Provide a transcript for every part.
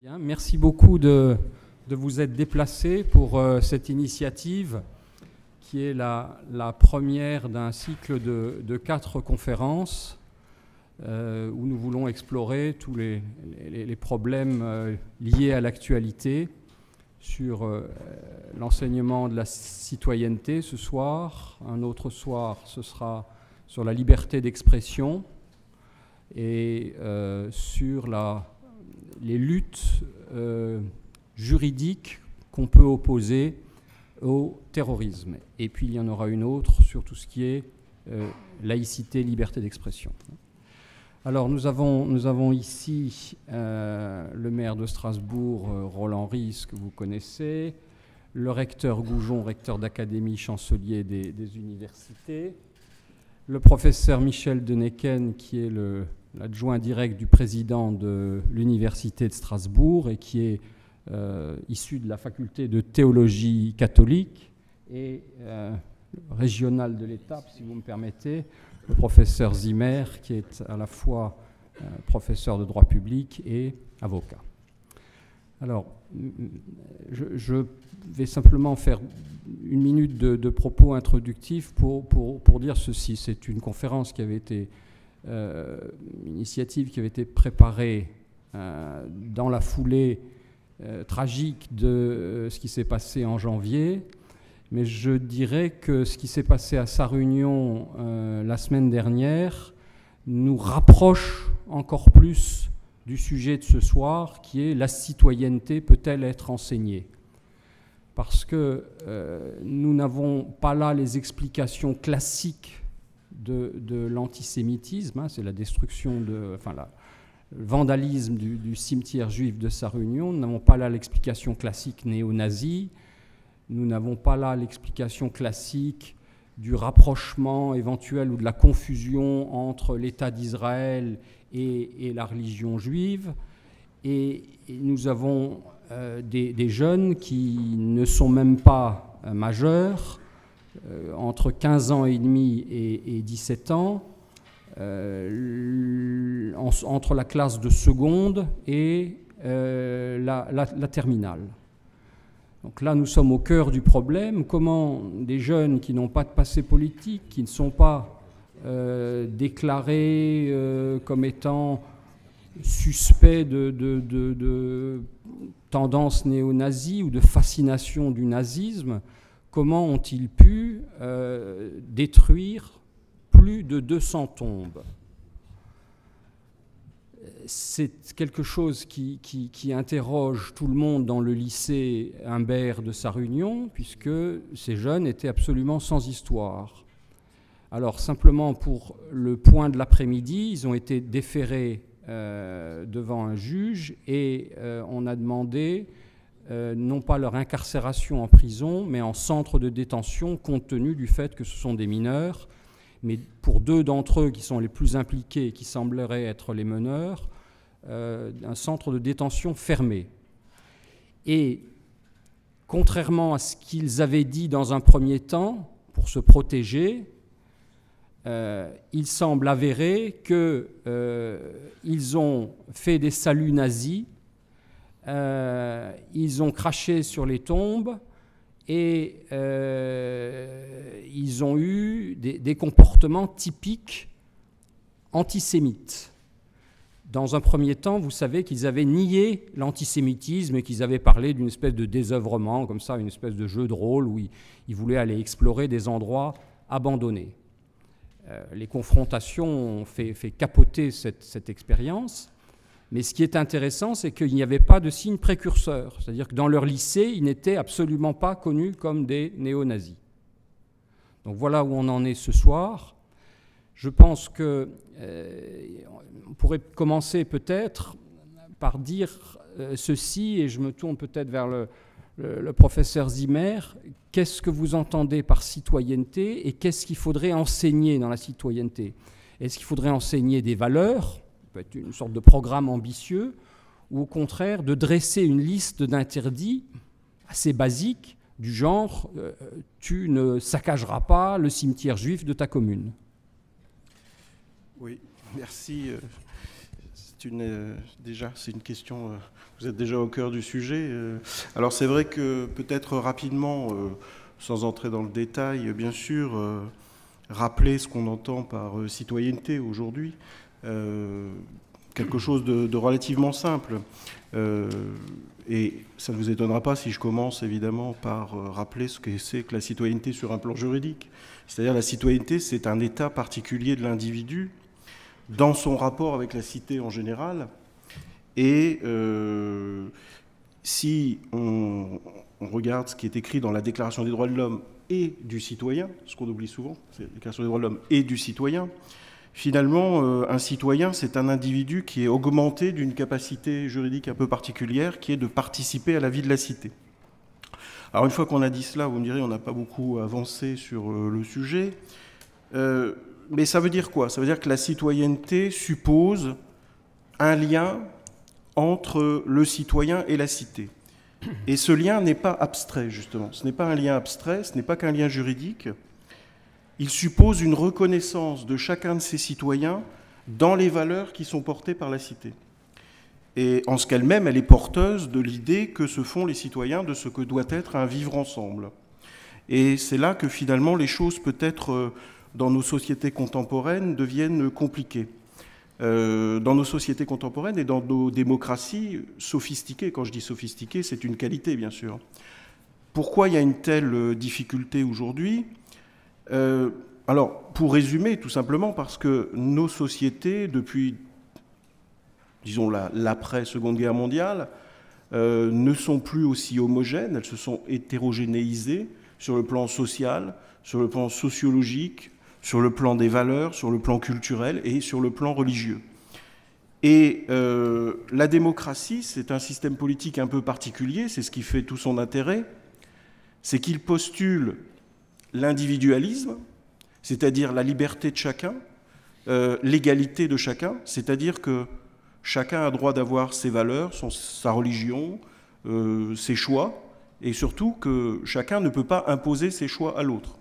Bien, merci beaucoup de vous être déplacés pour cette initiative qui est la première d'un cycle de 4 conférences où nous voulons explorer tous les problèmes liés à l'actualité sur l'enseignement de la citoyenneté ce soir. Un autre soir, ce sera sur la liberté d'expression et sur les luttes juridiques qu'on peut opposer au terrorisme. Et puis il y en aura une autre sur tout ce qui est laïcité, liberté d'expression. Alors nous avons ici le maire de Strasbourg, Roland Ries, que vous connaissez, le recteur Goujon, recteur d'académie, chancelier des universités, le professeur Michel Denecken, qui est l'adjoint direct du président de l'université de Strasbourg et qui est issu de la faculté de théologie catholique et régionale de l'État, si vous me permettez, le professeur Zimmer, qui est à la fois professeur de droit public et avocat. Alors, je vais simplement faire une minute de propos introductifs pour dire ceci. C'est une conférence qui avait été, une initiative qui avait été préparée dans la foulée tragique de ce qui s'est passé en janvier. Mais je dirais que ce qui s'est passé à Sarre-Union la semaine dernière nous rapproche encore plus du sujet de ce soir, qui est la citoyenneté peut-elle être enseignée ? Parce que nous n'avons pas là les explications classiques de l'antisémitisme, hein, c'est la destruction, le vandalisme du cimetière juif de Sarre-Union. Nous n'avons pas là l'explication classique néo-nazie. Nous n'avons pas là l'explication classique du rapprochement éventuel ou de la confusion entre l'État d'Israël et la religion juive. Et nous avons des jeunes qui ne sont même pas majeurs, entre 15 ans et demi et 17 ans, entre la classe de seconde et la terminale. Donc là, nous sommes au cœur du problème. Comment des jeunes qui n'ont pas de passé politique, qui ne sont pas déclarés comme étant suspects de tendance néo-nazie ou de fascination du nazisme, comment ont-ils pu détruire plus de 200 tombes ? C'est quelque chose qui interroge tout le monde dans le lycée Humbert de Sarre-Union, puisque ces jeunes étaient absolument sans histoire. Alors, simplement pour le point de l'après-midi, ils ont été déférés devant un juge et on a demandé non pas leur incarcération en prison, mais en centre de détention, compte tenu du fait que ce sont des mineurs. Mais pour 2 d'entre eux qui sont les plus impliqués, qui sembleraient être les meneurs, un centre de détention fermé. Et contrairement à ce qu'ils avaient dit dans un premier temps, pour se protéger, il semble avéré qu'ils ont fait des saluts nazis, ils ont craché sur les tombes, et ils ont eu des comportements typiques antisémites. Dans un premier temps, vous savez qu'ils avaient nié l'antisémitisme et qu'ils avaient parlé d'une espèce de désœuvrement, comme ça, une espèce de jeu de rôle où ils voulaient aller explorer des endroits abandonnés. Les confrontations ont fait capoter cette expérience. Mais ce qui est intéressant, c'est qu'il n'y avait pas de signe précurseur. C'est-à-dire que dans leur lycée, ils n'étaient absolument pas connus comme des néo-nazis. Donc voilà où on en est ce soir. Je pense qu'on pourrait commencer peut-être par dire ceci, et je me tourne peut-être vers le professeur Zimmer. Qu'est-ce que vous entendez par citoyenneté et qu'est-ce qu'il faudrait enseigner dans la citoyenneté ? Est-ce qu'il faudrait enseigner des valeurs ? Peut être une sorte de programme ambitieux, ou au contraire de dresser une liste d'interdits assez basiques du genre tu ne saccageras pas le cimetière juif de ta commune. Oui, merci. c'est une question, vous êtes déjà au cœur du sujet. Alors c'est vrai que peut-être rapidement, sans entrer dans le détail, bien sûr, rappeler ce qu'on entend par citoyenneté aujourd'hui, quelque chose de relativement simple. Et ça ne vous étonnera pas si je commence évidemment par rappeler ce que c'est que la citoyenneté sur un plan juridique. C'est-à-dire la citoyenneté, c'est un état particulier de l'individu dans son rapport avec la cité en général. Et si on regarde ce qui est écrit dans la Déclaration des droits de l'homme et du citoyen, ce qu'on oublie souvent, c'est la Déclaration des droits de l'homme et du citoyen, finalement, un citoyen, c'est un individu qui est augmenté d'une capacité juridique un peu particulière, qui est de participer à la vie de la cité. Alors une fois qu'on a dit cela, vous me direz, on n'a pas beaucoup avancé sur le sujet, mais ça veut dire quoi? Ça veut dire que la citoyenneté suppose un lien entre le citoyen et la cité. Et ce lien n'est pas abstrait, justement. Ce n'est pas un lien abstrait, ce n'est pas qu'un lien juridique. Il suppose une reconnaissance de chacun de ces citoyens dans les valeurs qui sont portées par la cité. Et en ce qu'elle-même, elle est porteuse de l'idée que se font les citoyens de ce que doit être un vivre ensemble. Et c'est là que finalement les choses, peut-être dans nos sociétés contemporaines, deviennent compliquées. Dans nos sociétés contemporaines et dans nos démocraties sophistiquées, quand je dis sophistiquées, c'est une qualité bien sûr. Pourquoi il y a une telle difficulté aujourd'hui ? Alors, pour résumer, tout simplement parce que nos sociétés, depuis, disons, l'après-Seconde Guerre mondiale, ne sont plus aussi homogènes, elles se sont hétérogénéisées sur le plan social, sur le plan sociologique, sur le plan des valeurs, sur le plan culturel et sur le plan religieux. Et la démocratie, c'est un système politique un peu particulier, c'est ce qui fait tout son intérêt, c'est qu'il postule l'individualisme, c'est-à-dire la liberté de chacun, l'égalité de chacun, c'est-à-dire que chacun a droit d'avoir ses valeurs, sa religion, ses choix, et surtout que chacun ne peut pas imposer ses choix à l'autre.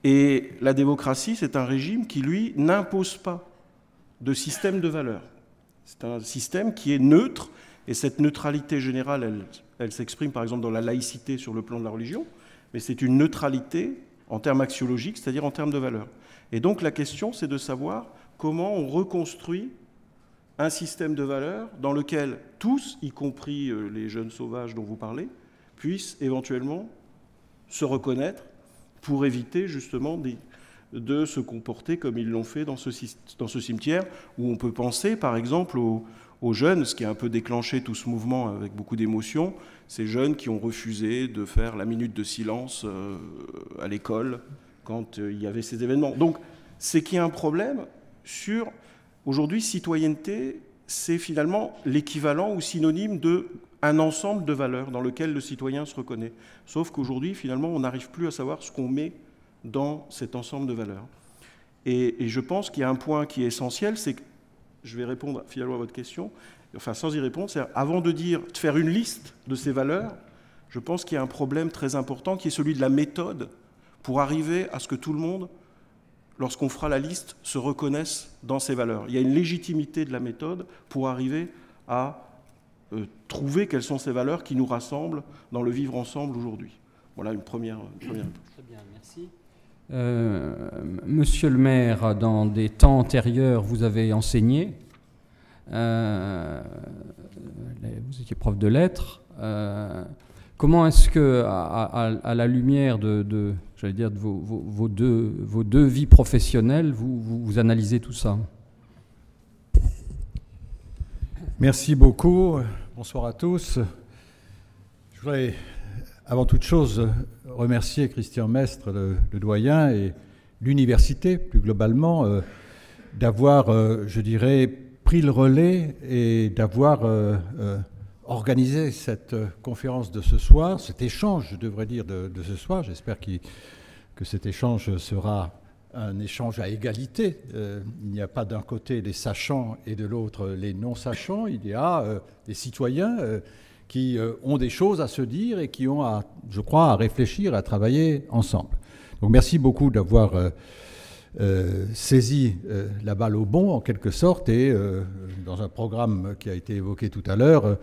Et la démocratie, c'est un régime qui, lui, n'impose pas de système de valeurs. C'est un système qui est neutre, et cette neutralité générale, elle s'exprime par exemple dans la laïcité sur le plan de la religion, mais c'est une neutralité en termes axiologiques, c'est-à-dire en termes de valeurs. Et donc la question, c'est de savoir comment on reconstruit un système de valeurs dans lequel tous, y compris les jeunes sauvages dont vous parlez, puissent éventuellement se reconnaître pour éviter justement de se comporter comme ils l'ont fait dans ce cimetière, où on peut penser par exemple aux jeunes, ce qui a un peu déclenché tout ce mouvement avec beaucoup d'émotion, ces jeunes qui ont refusé de faire la minute de silence à l'école quand il y avait ces événements. Donc c'est qu'il y a un problème sur, aujourd'hui, citoyenneté, c'est finalement l'équivalent ou synonyme d'un ensemble de valeurs dans lequel le citoyen se reconnaît. Sauf qu'aujourd'hui, finalement, on n'arrive plus à savoir ce qu'on met dans cet ensemble de valeurs. Et je pense qu'il y a un point qui est essentiel, c'est que, je vais répondre finalement à votre question, enfin sans y répondre, c'est avant de faire une liste de ces valeurs, je pense qu'il y a un problème très important qui est celui de la méthode pour arriver à ce que tout le monde, lorsqu'on fera la liste, se reconnaisse dans ces valeurs. Il y a une légitimité de la méthode pour arriver à trouver quelles sont ces valeurs qui nous rassemblent dans le vivre ensemble aujourd'hui. Voilà une première réponse. Très bien, merci. Monsieur le maire, dans des temps antérieurs, vous avez enseigné, vous étiez prof de lettres. Comment est-ce que, à la lumière j'allais dire, de vos deux vies professionnelles, vous analysez tout ça? Merci beaucoup. Bonsoir à tous. Je voudrais, avant toute chose, remercier Christian Mestre, le doyen, et l'université, plus globalement, d'avoir, je dirais, pris le relais et d'avoir organisé cette conférence de ce soir, cet échange, je devrais dire, de ce soir. J'espère que cet échange sera un échange à égalité. Il n'y a pas d'un côté les sachants et de l'autre les non-sachants. Il y a des citoyens qui ont des choses à se dire et qui ont, je crois, à réfléchir, à travailler ensemble. Donc merci beaucoup d'avoir saisi la balle au bond, en quelque sorte, et dans un programme qui a été évoqué tout à l'heure,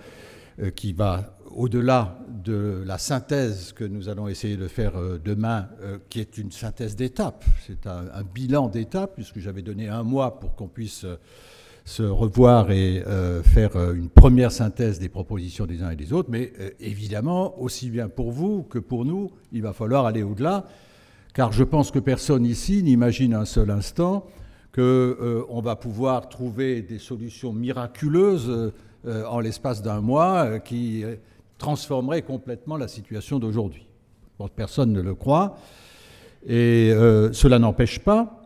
qui va au-delà de la synthèse que nous allons essayer de faire demain, qui est une synthèse d'étapes. C'est un bilan d'étapes, puisque j'avais donné 1 mois pour qu'on puisse se revoir et faire une première synthèse des propositions des uns et des autres. Mais évidemment, aussi bien pour vous que pour nous, il va falloir aller au-delà, car je pense que personne ici n'imagine un seul instant qu'on va pouvoir trouver des solutions miraculeuses en l'espace d'1 mois qui transformeraient complètement la situation d'aujourd'hui. Bon, personne ne le croit. Et cela n'empêche pas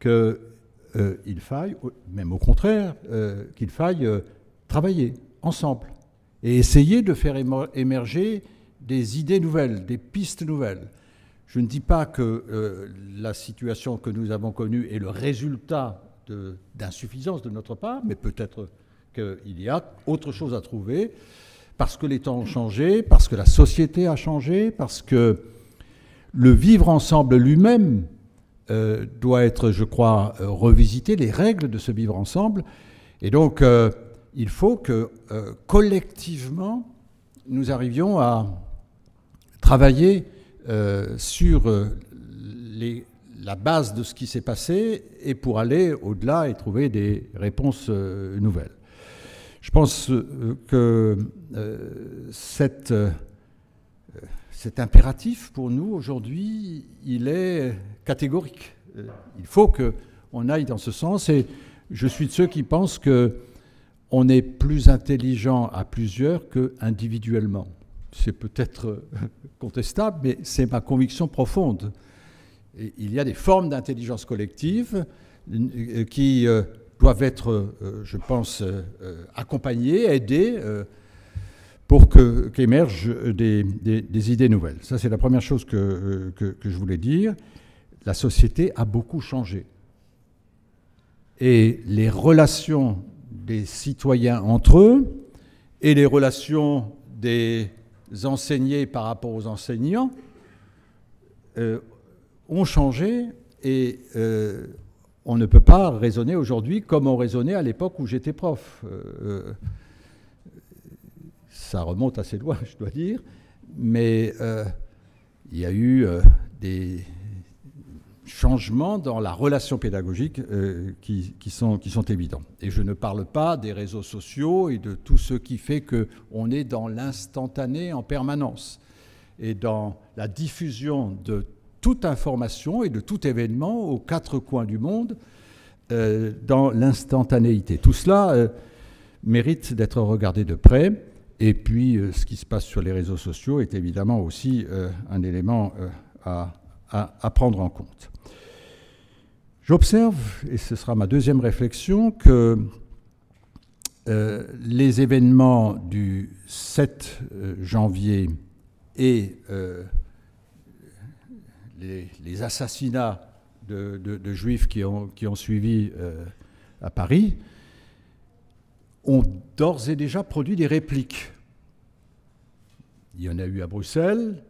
qu'il faille, même au contraire, qu'il faille travailler ensemble et essayer de faire émerger des idées nouvelles, des pistes nouvelles. Je ne dis pas que la situation que nous avons connue est le résultat d'insuffisance de notre part, mais peut-être qu'il y a autre chose à trouver, parce que les temps ont changé, parce que la société a changé, parce que le vivre ensemble lui-même doit être, je crois, revisité, les règles de ce vivre ensemble. Et donc, il faut que collectivement, nous arrivions à travailler sur la base de ce qui s'est passé et pour aller au-delà et trouver des réponses nouvelles. Je pense que cet impératif pour nous aujourd'hui, il est catégorique. Il faut qu'on aille dans ce sens et je suis de ceux qui pensent qu'on est plus intelligent à plusieurs qu'individuellement. C'est peut-être contestable, mais c'est ma conviction profonde. Et il y a des formes d'intelligence collective qui doivent être, je pense, accompagnées, aidées, pour qu'émergent des idées nouvelles. Ça, c'est la première chose que je voulais dire. La société a beaucoup changé. Et les relations des citoyens entre eux et les relations des enseignés par rapport aux enseignants ont changé et on ne peut pas raisonner aujourd'hui comme on raisonnait à l'époque où j'étais prof. Ça remonte assez loin, je dois dire, mais il y a eu des changements dans la relation pédagogique qui sont évidents. Et je ne parle pas des réseaux sociaux et de tout ce qui fait qu'on est dans l'instantané en permanence et dans la diffusion de toute information et de tout événement aux 4 coins du monde dans l'instantanéité. Tout cela mérite d'être regardé de près. Et puis, ce qui se passe sur les réseaux sociaux est évidemment aussi un élément à prendre en compte. J'observe, et ce sera ma deuxième réflexion, que les événements du 7 janvier et les assassinats de Juifs qui ont suivi à Paris ont d'ores et déjà produit des répliques. Il y en a eu à Bruxelles,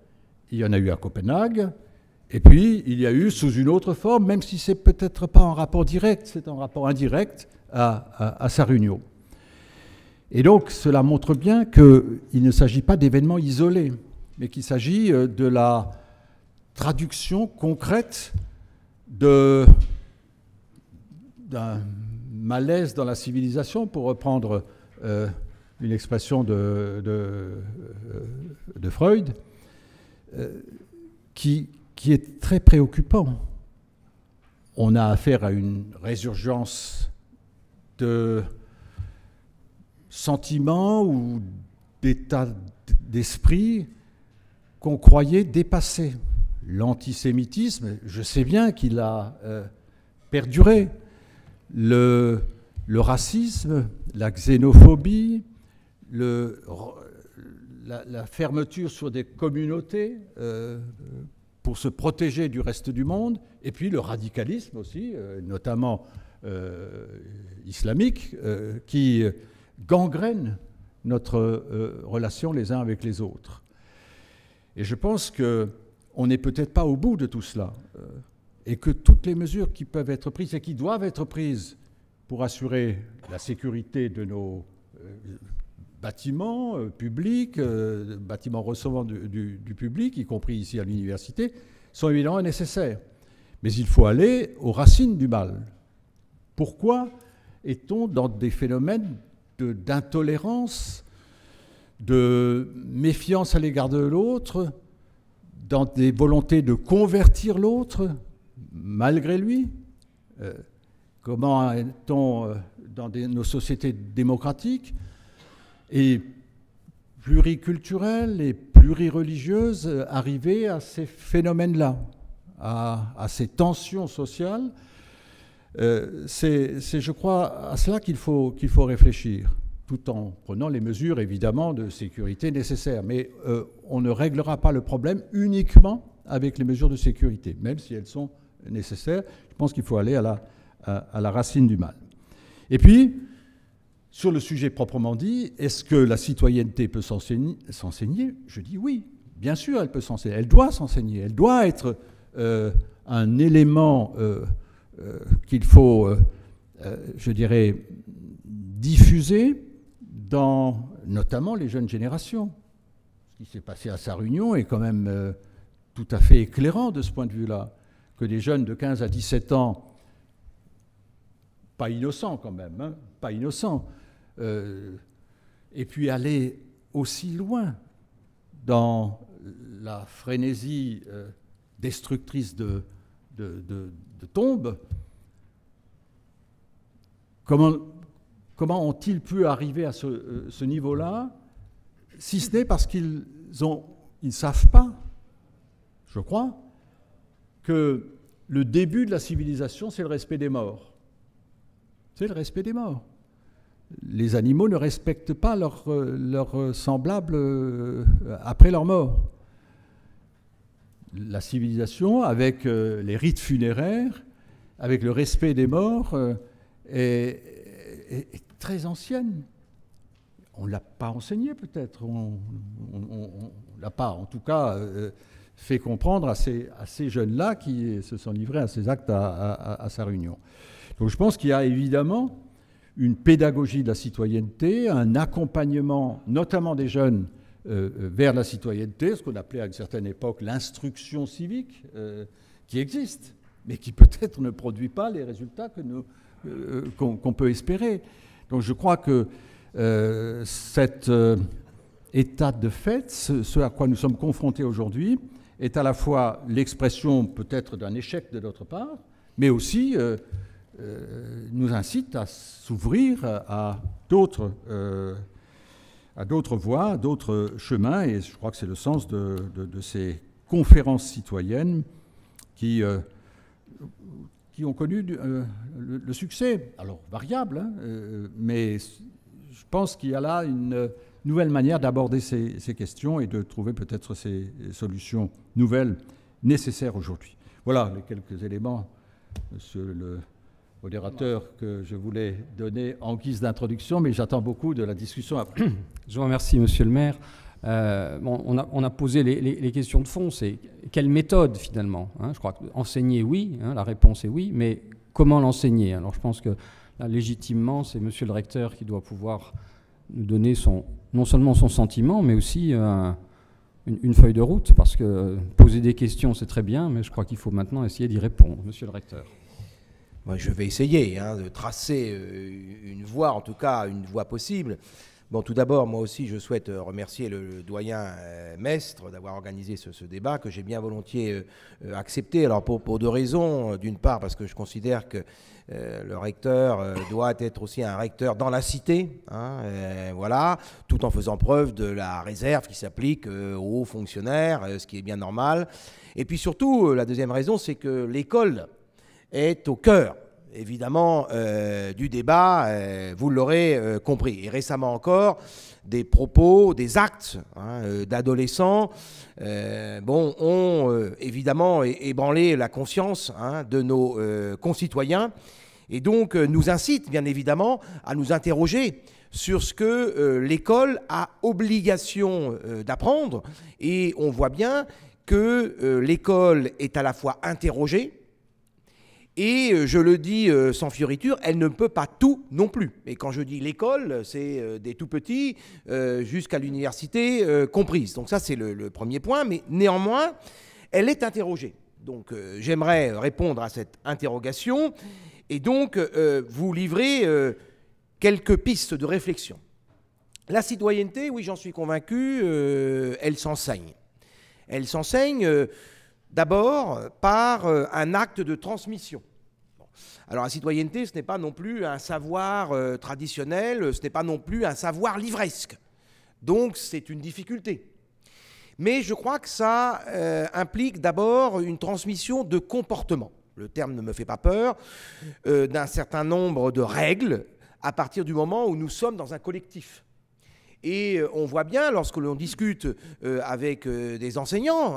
il y en a eu à Copenhague, et puis il y a eu sous une autre forme, même si c'est peut-être pas en rapport direct, c'est en rapport indirect à Sarre-Union. Et donc cela montre bien qu'il ne s'agit pas d'événements isolés, mais qu'il s'agit de la traduction concrète d'un malaise dans la civilisation, pour reprendre une expression de Freud, qui est très préoccupant. On a affaire à une résurgence de sentiments ou d'états d'esprit qu'on croyait dépassés. L'antisémitisme, je sais bien qu'il a perduré. Le racisme, la xénophobie, la fermeture sur des communautés pour se protéger du reste du monde, et puis le radicalisme aussi, notamment islamique, qui gangrène notre relation les uns avec les autres. Et je pense qu'on n'est peut-être pas au bout de tout cela. et que toutes les mesures qui peuvent être prises et qui doivent être prises pour assurer la sécurité de nos bâtiments publics, bâtiments recevant du public, y compris ici à l'université, sont évidemment nécessaires. Mais il faut aller aux racines du mal. Pourquoi est-on dans des phénomènes d'intolérance, de méfiance à l'égard de l'autre, dans des volontés de convertir l'autre malgré lui? Comment est-on dans nos sociétés démocratiques et pluriculturelles et plurireligieuses arriver à ces phénomènes-là, à ces tensions sociales? C'est, je crois, à cela qu'il faut réfléchir, tout en prenant les mesures, évidemment, de sécurité nécessaires. Mais on ne réglera pas le problème uniquement avec les mesures de sécurité, même si elles sont nécessaires. Je pense qu'il faut aller à la racine du mal. Et puis, sur le sujet proprement dit, est-ce que la citoyenneté peut s'enseigner? Je dis oui, bien sûr, elle peut s'enseigner. Elle doit s'enseigner. Elle doit être un élément qu'il faut, je dirais, diffuser dans notamment les jeunes générations. Ce qui s'est passé à Sarre-Union est quand même tout à fait éclairant de ce point de vue-là, que des jeunes de 15 à 17 ans, pas innocents quand même, hein, pas innocents, et puis aller aussi loin dans la frénésie destructrice de tombes. Comment ont-ils pu arriver à ce niveau-là, si ce n'est parce qu'ils ne savent pas, je crois, que le début de la civilisation, c'est le respect des morts. C'est le respect des morts. Les animaux ne respectent pas leurs semblables après leur mort. La civilisation, avec les rites funéraires, avec le respect des morts, est très ancienne. On ne l'a pas enseigné peut-être, on ne l'a pas en tout cas fait comprendre à ces jeunes-là qui se sont livrés à ces actes à Sarre-Union. Donc je pense qu'il y a évidemment une pédagogie de la citoyenneté, un accompagnement notamment des jeunes vers la citoyenneté, ce qu'on appelait à une certaine époque l'instruction civique, qui existe, mais qui peut-être ne produit pas les résultats qu'on peut espérer. Donc je crois que cet état de fait, ce à quoi nous sommes confrontés aujourd'hui, est à la fois l'expression peut-être d'un échec de notre part, mais aussi nous incite à s'ouvrir à d'autres voies, d'autres chemins, et je crois que c'est le sens de ces conférences citoyennes qui ont connu le succès, alors variable, hein, mais je pense qu'il y a là une nouvelle manière d'aborder ces questions et de trouver peut-être ces solutions nouvelles nécessaires aujourd'hui. Voilà les quelques éléments, monsieur le modérateur, que je voulais donner en guise d'introduction, mais j'attends beaucoup de la discussion après. Je vous remercie, monsieur le maire. On a posé les questions de fond, c'est quelle méthode finalement, hein? Je crois qu'enseigner, oui, hein, la réponse est oui, mais comment l'enseigner? Alors je pense que là, légitimement, c'est monsieur le recteur qui doit pouvoir nous donner non seulement son sentiment, mais aussi une feuille de route, parce que poser des questions, c'est très bien, mais je crois qu'il faut maintenant essayer d'y répondre. Monsieur le recteur. Moi, je vais essayer de tracer une voie, en tout cas une voie possible. Bon, tout d'abord, moi aussi, je souhaite remercier le doyen Mestre d'avoir organisé ce débat que j'ai bien volontiers accepté. Alors, pour deux raisons. D'une part, parce que je considère que le recteur doit être aussi un recteur dans la cité, hein, voilà, tout en faisant preuve de la réserve qui s'applique aux hauts fonctionnaires, ce qui est bien normal. Et puis surtout, la deuxième raison, c'est que l'école est au cœur, évidemment, du débat, vous l'aurez compris. Et récemment encore, des propos, des actes d'adolescents ont évidemment ébranlé la conscience de nos concitoyens et donc nous incitent bien évidemment à nous interroger sur ce que l'école a obligation d'apprendre. Et on voit bien que l'école est à la fois interrogée, Et je le dis sans fioriture, elle ne peut pas tout non plus. Et quand je dis l'école, c'est des tout petits jusqu'à l'université comprise. Donc ça, c'est le premier point. Mais néanmoins, elle est interrogée. Donc j'aimerais répondre à cette interrogation et donc vous livrer quelques pistes de réflexion. La citoyenneté, oui, j'en suis convaincu, elle s'enseigne. Elle s'enseigne d'abord par un acte de transmission. Alors la citoyenneté, ce n'est pas non plus un savoir traditionnel, ce n'est pas non plus un savoir livresque. Donc c'est une difficulté. Mais je crois que ça implique d'abord une transmission de comportement. Le terme ne me fait pas peur, d'un certain nombre de règles à partir du moment où nous sommes dans un collectif. Et on voit bien, lorsque l'on discute avec des enseignants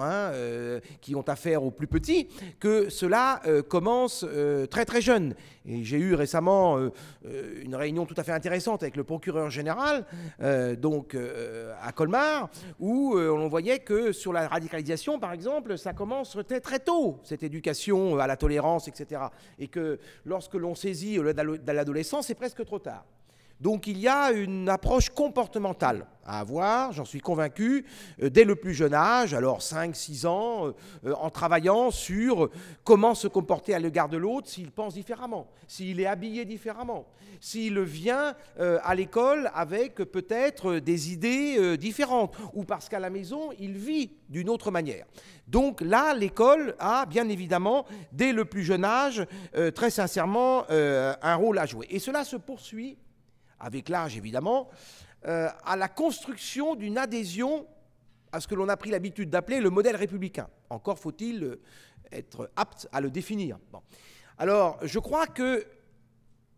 qui ont affaire aux plus petits, que cela commence très très jeune. Et j'ai eu récemment une réunion tout à fait intéressante avec le procureur général, à Colmar, où on voyait que sur la radicalisation, par exemple, ça commence très très tôt, cette éducation à la tolérance, etc. Et que lorsque l'on saisit de l'adolescence, c'est presque trop tard. Donc il y a une approche comportementale à avoir, j'en suis convaincu, dès le plus jeune âge, alors 5-6 ans, en travaillant sur comment se comporter à l'égard de l'autre s'il pense différemment, s'il est habillé différemment, s'il vient à l'école avec peut-être des idées différentes, ou parce qu'à la maison, il vit d'une autre manière. Donc là, l'école a bien évidemment, dès le plus jeune âge, très sincèrement, un rôle à jouer. Et cela se poursuit avec l'âge évidemment, à la construction d'une adhésion à ce que l'on a pris l'habitude d'appeler le modèle républicain. Encore faut-il être apte à le définir. Bon. Alors, je crois que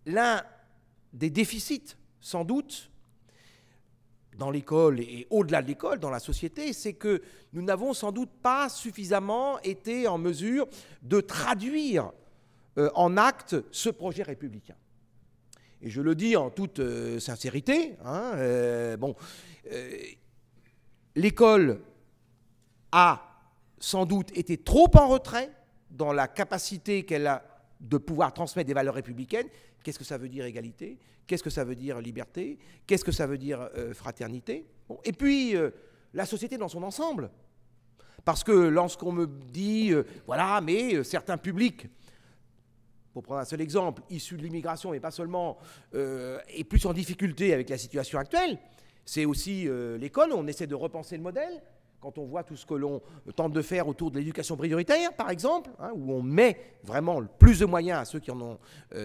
l'un des déficits, sans doute, dans l'école et au-delà de l'école, dans la société, c'est que nous n'avons sans doute pas suffisamment été en mesure de traduire en acte ce projet républicain. Et je le dis en toute sincérité, l'école a sans doute été trop en retrait dans la capacité qu'elle a de pouvoir transmettre des valeurs républicaines. Qu'est-ce que ça veut dire égalité? Qu'est-ce que ça veut dire liberté? Qu'est-ce que ça veut dire fraternité? Bon. Et puis, la société dans son ensemble. Parce que lorsqu'on me dit, voilà, mais certains publics, pour prendre un seul exemple, issu de l'immigration, mais pas seulement, et plus en difficulté avec la situation actuelle, c'est aussi l'école, on essaie de repenser le modèle, quand on voit tout ce que l'on tente de faire autour de l'éducation prioritaire, par exemple, où on met vraiment le plus de moyens à ceux qui en ont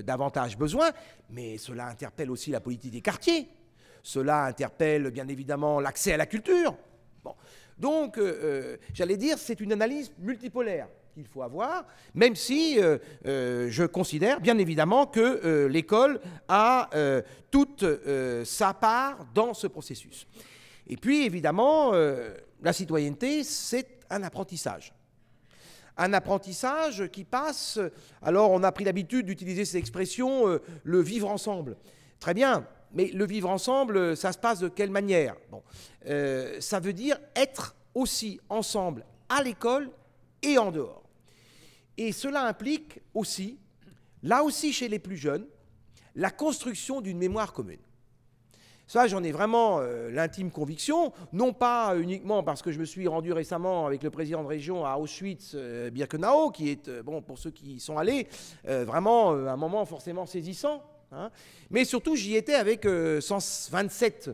davantage besoin, mais cela interpelle aussi la politique des quartiers, cela interpelle bien évidemment l'accès à la culture. Bon. Donc, j'allais dire, c'est une analyse multipolaire qu'il faut avoir, même si je considère bien évidemment que l'école a toute sa part dans ce processus. Et puis évidemment, la citoyenneté, c'est un apprentissage. Un apprentissage qui passe, alors on a pris l'habitude d'utiliser cette expression, le vivre ensemble. Très bien, mais le vivre ensemble, ça se passe de quelle manière? Bon, ça veut dire être aussi ensemble à l'école et en dehors. Et cela implique aussi, là aussi chez les plus jeunes, la construction d'une mémoire commune. Ça, j'en ai vraiment l'intime conviction, non pas uniquement parce que je me suis rendu récemment avec le président de région à Auschwitz-Birkenau, qui est, bon, pour ceux qui y sont allés, vraiment un moment forcément saisissant, hein, mais surtout j'y étais avec 127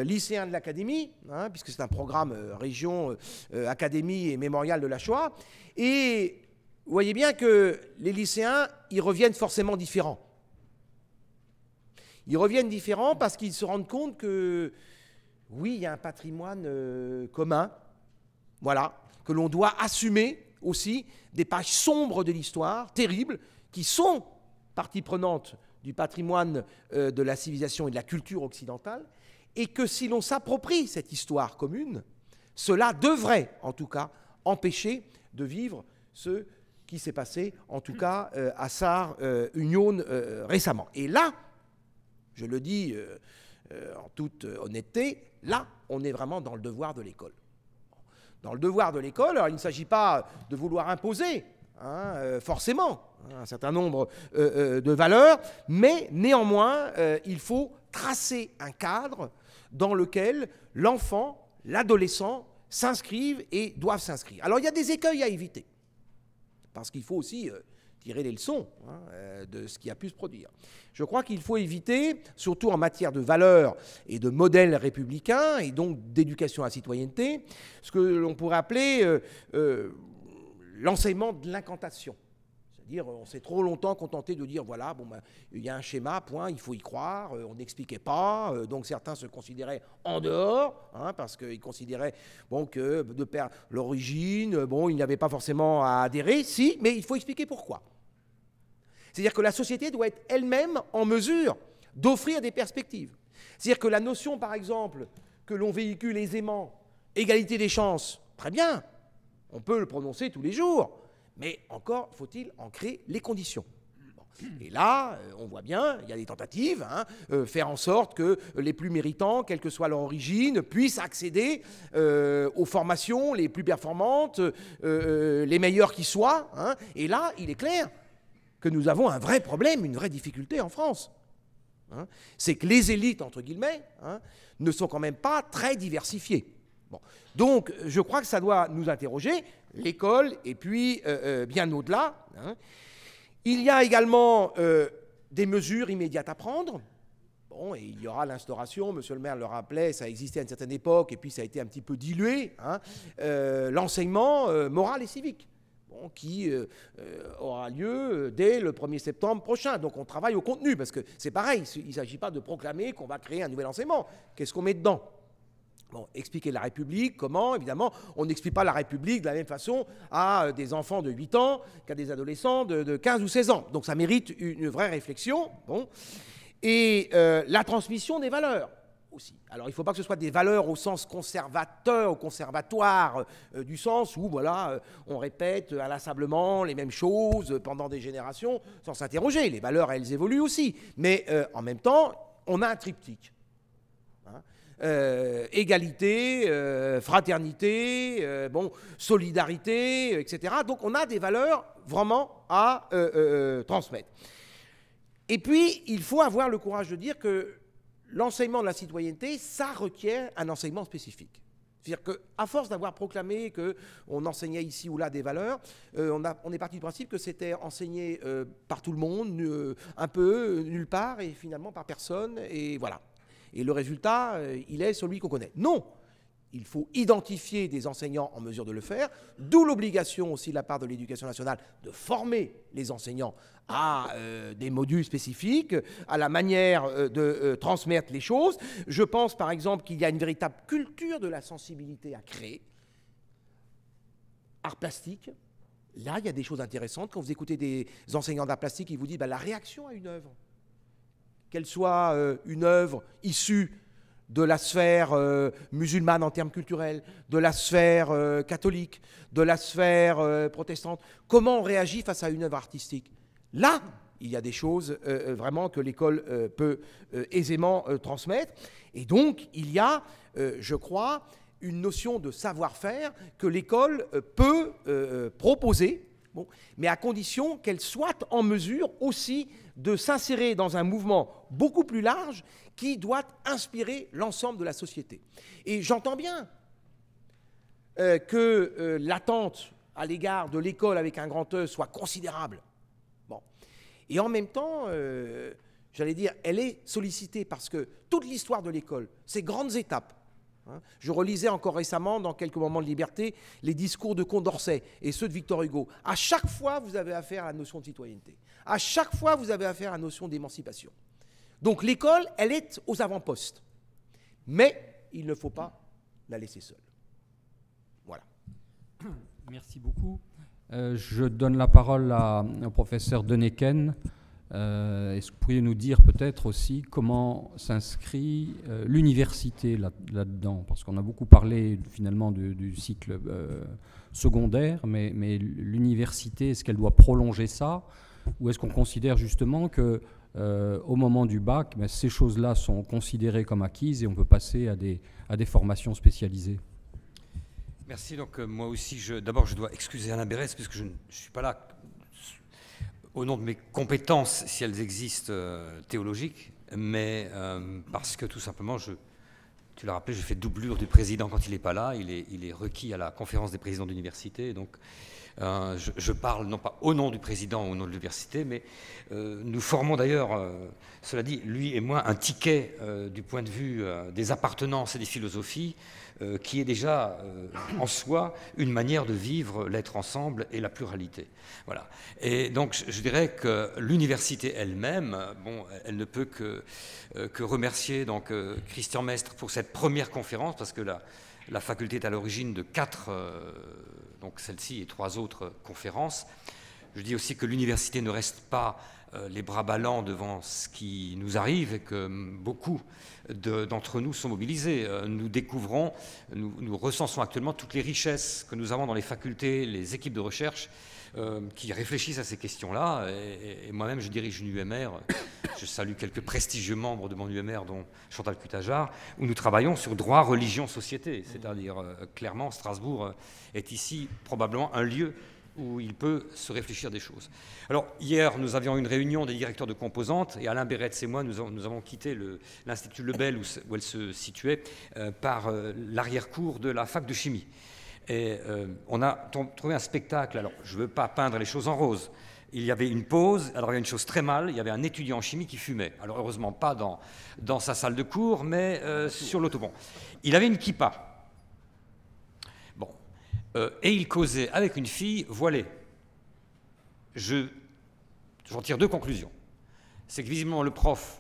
lycéens de l'académie, hein, puisque c'est un programme région, académie et mémorial de la Shoah, et vous voyez bien que les lycéens, ils reviennent forcément différents. Ils reviennent différents parce qu'ils se rendent compte que, oui, il y a un patrimoine commun, voilà, que l'on doit assumer aussi, des pages sombres de l'histoire, terribles, qui sont partie prenante du patrimoine de la civilisation et de la culture occidentale, et que si l'on s'approprie cette histoire commune, cela devrait, en tout cas, empêcher de vivre ce qui s'est passé, en tout cas, à Sarre Union récemment. Et là, je le dis en toute honnêteté, là, on est vraiment dans le devoir de l'école. Dans le devoir de l'école, alors il ne s'agit pas de vouloir imposer forcément, un certain nombre de valeurs, mais néanmoins, il faut tracer un cadre dans lequel l'enfant, l'adolescent s'inscrivent et doivent s'inscrire. Alors il y a des écueils à éviter, parce qu'il faut aussi tirer les leçons de ce qui a pu se produire. Je crois qu'il faut éviter, surtout en matière de valeurs et de modèles républicains, et donc d'éducation à la citoyenneté, ce que l'on pourrait appeler l'enseignement de l'incantation. C'est-à-dire, on s'est trop longtemps contenté de dire, voilà, bon, ben, il y a un schéma, point, il faut y croire, on n'expliquait pas, donc certains se considéraient en dehors, parce qu'ils considéraient que de par l'origine, il n'y avait pas forcément à adhérer, si, mais il faut expliquer pourquoi. C'est-à-dire que la société doit être elle-même en mesure d'offrir des perspectives. C'est-à-dire que la notion, par exemple, que l'on véhicule aisément, égalité des chances, très bien, on peut le prononcer tous les jours, mais encore faut-il en créer les conditions. Et là, on voit bien, il y a des tentatives, faire en sorte que les plus méritants, quelle que soit leur origine, puissent accéder aux formations les plus performantes, les meilleures qui soient. Et là, il est clair que nous avons un vrai problème, une vraie difficulté en France. C'est que les élites, entre guillemets, ne sont quand même pas très diversifiées. Bon. Donc, je crois que ça doit nous interroger, l'école, et puis bien au-delà. Il y a également des mesures immédiates à prendre. Bon, et il y aura l'instauration, monsieur le maire le rappelait, ça existait à une certaine époque, et puis ça a été un petit peu dilué, l'enseignement moral et civique, qui aura lieu dès le 1er septembre prochain. Donc on travaille au contenu, parce que c'est pareil, il ne s'agit pas de proclamer qu'on va créer un nouvel enseignement. Qu'est-ce qu'on met dedans ? Bon, expliquer la République, comment ? Évidemment, on n'explique pas la République de la même façon à des enfants de 8 ans qu'à des adolescents de 15 ou 16 ans. Donc ça mérite une vraie réflexion. Bon. Et la transmission des valeurs aussi. Alors il ne faut pas que ce soit des valeurs au sens conservateur, ou conservatoire, du sens où voilà, on répète inlassablement les mêmes choses pendant des générations sans s'interroger. Les valeurs, elles évoluent aussi. Mais en même temps, on a un triptyque. Égalité, fraternité, solidarité, etc. Donc on a des valeurs vraiment à transmettre. Et puis, il faut avoir le courage de dire que l'enseignement de la citoyenneté, ça requiert un enseignement spécifique. C'est-à-dire qu'à force d'avoir proclamé qu'on enseignait ici ou là des valeurs, on est parti du principe que c'était enseigné par tout le monde, un peu, nulle part, et finalement par personne, et voilà. Et le résultat, il est celui qu'on connaît. Non, il faut identifier des enseignants en mesure de le faire, d'où l'obligation aussi de la part de l'Éducation nationale de former les enseignants à des modules spécifiques, à la manière de transmettre les choses. Je pense par exemple qu'il y a une véritable culture de la sensibilité à créer. Art plastique, là il y a des choses intéressantes. Quand vous écoutez des enseignants d'art plastique, ils vous disent la réaction à une œuvre, qu'elle soit une œuvre issue de la sphère musulmane en termes culturels, de la sphère catholique, de la sphère protestante, comment on réagit face à une œuvre artistique. Là, il y a des choses vraiment que l'école peut aisément transmettre. Et donc, il y a, je crois, une notion de savoir-faire que l'école peut proposer, mais à condition qu'elle soit en mesure aussi de s'insérer dans un mouvement beaucoup plus large qui doit inspirer l'ensemble de la société. Et j'entends bien que l'attente à l'égard de l'école avec un grand E soit considérable. Bon. Et en même temps, j'allais dire, elle est sollicitée parce que toute l'histoire de l'école, ces grandes étapes, je relisais encore récemment, dans quelques moments de liberté, les discours de Condorcet et ceux de Victor Hugo. À chaque fois, vous avez affaire à la notion de citoyenneté. À chaque fois, vous avez affaire à la notion d'émancipation. Donc l'école, elle est aux avant-postes. Mais il ne faut pas la laisser seule. Voilà. Merci beaucoup. Je donne la parole au professeur Donneken. Est-ce que vous pourriez nous dire peut-être aussi comment s'inscrit l'université là-dedans? Parce qu'on a beaucoup parlé finalement du cycle secondaire, mais l'université, est-ce qu'elle doit prolonger ça? Ou est-ce qu'on considère justement que au moment du bac, ces choses-là sont considérées comme acquises et on peut passer à des formations spécialisées? Merci. Donc moi aussi, d'abord, je dois excuser Alain Berès, puisque je ne suis pas là au nom de mes compétences, si elles existent, théologiques, mais parce que tout simplement, tu l'as rappelé, je fais doublure du président quand il n'est pas là. Il est requis à la conférence des présidents d'université. Donc je parle non pas au nom du président ou au nom de l'université, mais nous formons d'ailleurs, cela dit, lui et moi, un ticket du point de vue des appartenances et des philosophies qui est déjà en soi une manière de vivre l'être ensemble et la pluralité. Voilà. Et donc je dirais que l'université elle-même, bon, elle ne peut que remercier donc Christian Mestre pour cette première conférence, parce que la faculté est à l'origine de 4, donc celle-ci et 3 autres conférences. Je dis aussi que l'université ne reste pas les bras ballants devant ce qui nous arrive et que beaucoup d'entre nous sont mobilisés. Nous découvrons, nous recensons actuellement toutes les richesses que nous avons dans les facultés, les équipes de recherche qui réfléchissent à ces questions-là. Et moi-même, je dirige une UMR. Je salue quelques prestigieux membres de mon UMR, dont Chantal Cutajar, où nous travaillons sur droit, religion, société. C'est-à-dire, clairement, Strasbourg est ici probablement un lieu où il peut se réfléchir des choses. Alors, hier, nous avions une réunion des directeurs de composantes, et Alain Berès et moi, nous avons quitté l'Institut Lebel, où elle se situait, par l'arrière-cour de la fac de chimie. Et on a trouvé un spectacle. Alors, je ne veux pas peindre les choses en rose. Il y avait une pause, alors il y a une chose très mal, il y avait un étudiant en chimie qui fumait. Alors, heureusement, pas dans sa salle de cours, mais sur l'autobahn. Il avait une kippa. Et il causait avec une fille voilée. J'en tire 2 conclusions. C'est que visiblement le prof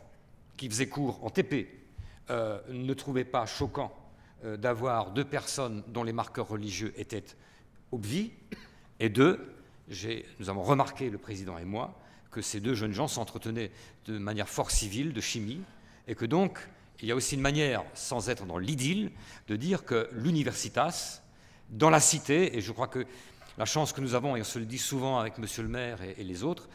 qui faisait cours en TP ne trouvait pas choquant d'avoir 2 personnes dont les marqueurs religieux étaient obvis. Et 2, nous avons remarqué, le président et moi, que ces 2 jeunes gens s'entretenaient de manière fort civile, de chimie, et que donc il y a aussi une manière, sans être dans l'idylle, de dire que l'universitas, dans la cité, et je crois que la chance que nous avons, et on se le dit souvent avec monsieur le maire et les autres,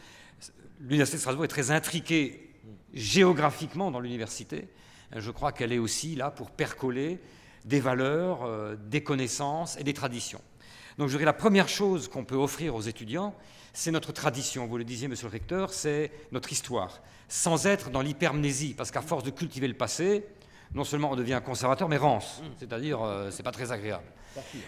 l'université de Strasbourg est très intriquée géographiquement dans l'université. Je crois qu'elle est aussi là pour percoler des valeurs, des connaissances et des traditions. Donc je dirais la première chose qu'on peut offrir aux étudiants, c'est notre tradition. Vous le disiez, monsieur le recteur, c'est notre histoire, sans être dans l'hypermnésie, parce qu'à force de cultiver le passé, non seulement on devient conservateur, mais rance, c'est-à-dire c'est pas très agréable.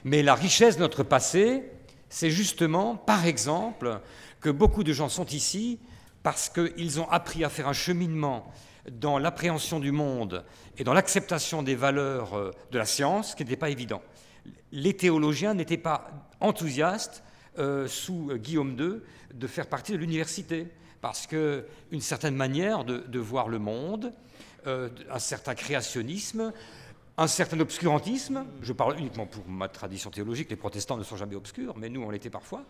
Mais la richesse de notre passé, c'est justement, par exemple, que beaucoup de gens sont ici parce qu'ils ont appris à faire un cheminement dans l'appréhension du monde et dans l'acceptation des valeurs de la science, qui n'était pas évident. Les théologiens n'étaient pas enthousiastes, sous Guillaume II, de faire partie de l'université, parce qu'une certaine manière de voir le monde, un certain créationnisme, un certain obscurantisme, je parle uniquement pour ma tradition théologique, les protestants ne sont jamais obscurs, mais nous on l'était parfois,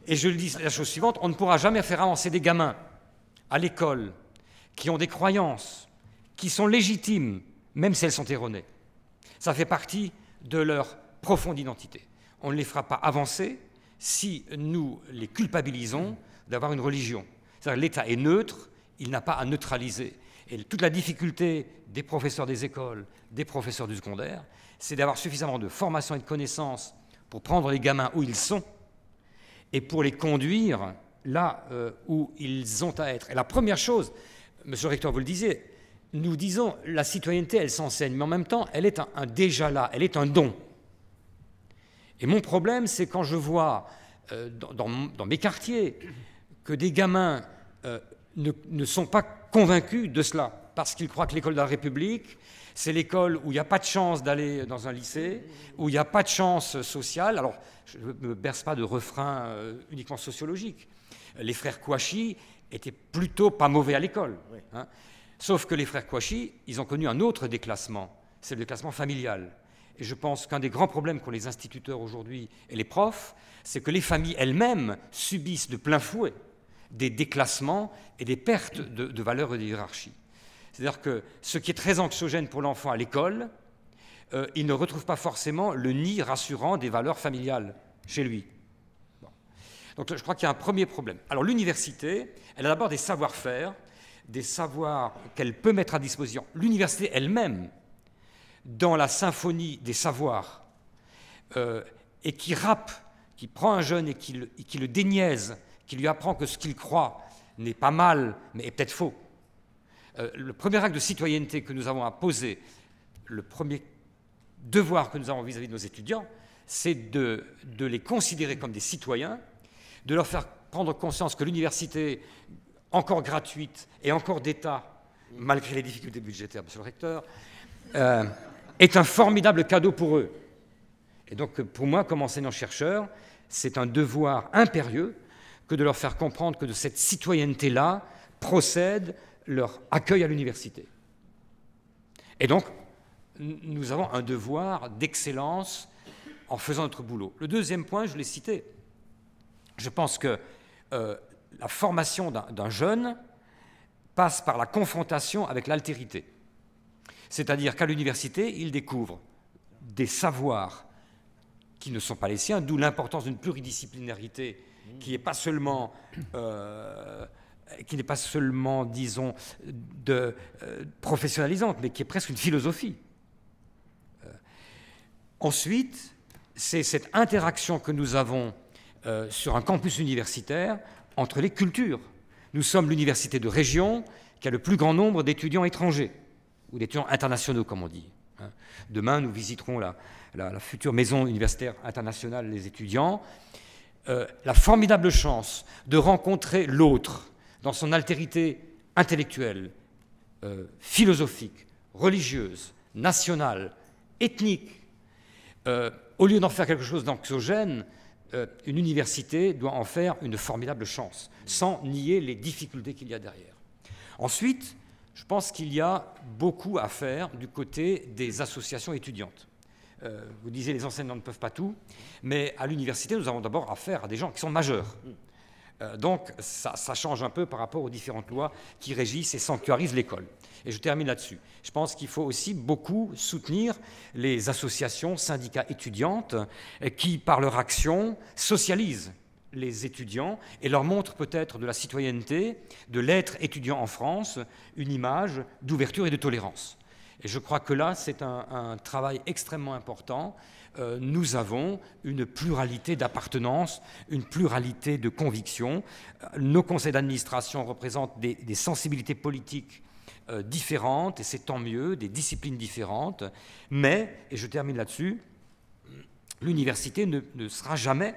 et je le dis la chose suivante, on ne pourra jamais faire avancer des gamins à l'école qui ont des croyances, qui sont légitimes, même si elles sont erronées. Ça fait partie de leur profonde identité. On ne les fera pas avancer si nous les culpabilisons d'avoir une religion. C'est-à-dire l'État est neutre, il n'a pas à neutraliser. Et toute la difficulté des professeurs des écoles, des professeurs du secondaire, c'est d'avoir suffisamment de formation et de connaissances pour prendre les gamins où ils sont et pour les conduire là où ils ont à être. Et la première chose, monsieur le recteur, vous le disiez, nous disons la citoyenneté, elle s'enseigne, mais en même temps, elle est un déjà là, elle est un don. Et mon problème, c'est quand je vois dans mes quartiers que des gamins ne sont pas convaincus de cela, parce qu'ils croient que l'école de la République, c'est l'école où il n'y a pas de chance d'aller dans un lycée, où il n'y a pas de chance sociale. Alors, je ne me berce pas de refrain uniquement sociologique. Les frères Kouachi étaient plutôt pas mauvais à l'école. Hein. Sauf que les frères Kouachi, ils ont connu un autre déclassement, c'est le déclassement familial. Et je pense qu'un des grands problèmes qu'ont les instituteurs aujourd'hui et les profs, c'est que les familles elles-mêmes subissent de plein fouet des déclassements et des pertes de valeurs et de hiérarchie. C'est-à-dire que ce qui est très anxiogène pour l'enfant à l'école, il ne retrouve pas forcément le nid rassurant des valeurs familiales chez lui. Bon. Donc je crois qu'il y a un premier problème. Alors l'université, elle a d'abord des savoir-faire, des savoirs qu'elle peut mettre à disposition. L'université elle-même, dans la symphonie des savoirs, et qui rappe, qui prend un jeune et qui le déniaise, qui lui apprend que ce qu'il croit n'est pas mal, mais est peut-être faux. Le premier acte de citoyenneté que nous avons à poser, le premier devoir que nous avons vis-à-vis de nos étudiants, c'est de les considérer comme des citoyens, de leur faire prendre conscience que l'université, encore gratuite et encore d'État, malgré les difficultés budgétaires, monsieur le recteur, est un formidable cadeau pour eux. Et donc, pour moi, comme enseignant-chercheur, c'est un devoir impérieux que de leur faire comprendre que de cette citoyenneté-là procède leur accueil à l'université. Et donc, nous avons un devoir d'excellence en faisant notre boulot. Le deuxième point, je l'ai cité. Je pense que la formation d'un jeune passe par la confrontation avec l'altérité. C'est-à-dire qu'à l'université, il découvre des savoirs qui ne sont pas les siens, d'où l'importance d'une pluridisciplinarité qui n'est pas seulement, disons, professionnalisante, mais qui est presque une philosophie. Ensuite, c'est cette interaction que nous avons sur un campus universitaire entre les cultures. Nous sommes l'université de région qui a le plus grand nombre d'étudiants étrangers, ou d'étudiants internationaux, comme on dit. Demain, nous visiterons la future maison universitaire internationale des étudiants. La formidable chance de rencontrer l'autre dans son altérité intellectuelle, philosophique, religieuse, nationale, ethnique. Au lieu d'en faire quelque chose d'anxiogène, une université doit en faire une formidable chance, sans nier les difficultés qu'il y a derrière. Ensuite, je pense qu'il y a beaucoup à faire du côté des associations étudiantes. Vous disiez les enseignants ne peuvent pas tout, mais à l'université, nous avons d'abord affaire à des gens qui sont majeurs. Donc, ça change un peu par rapport aux différentes lois qui régissent et sanctuarisent l'école. Et je termine là-dessus. Je pense qu'il faut aussi beaucoup soutenir les associations, syndicats étudiantes qui, par leur action, socialisent les étudiants et leur montrent peut-être de la citoyenneté, de l'être étudiant en France, une image d'ouverture et de tolérance. Et je crois que là, c'est un travail extrêmement important. Nous avons une pluralité d'appartenances, une pluralité de convictions. Nos conseils d'administration représentent des sensibilités politiques différentes, et c'est tant mieux, des disciplines différentes. Mais, et je termine là-dessus, l'université ne sera jamais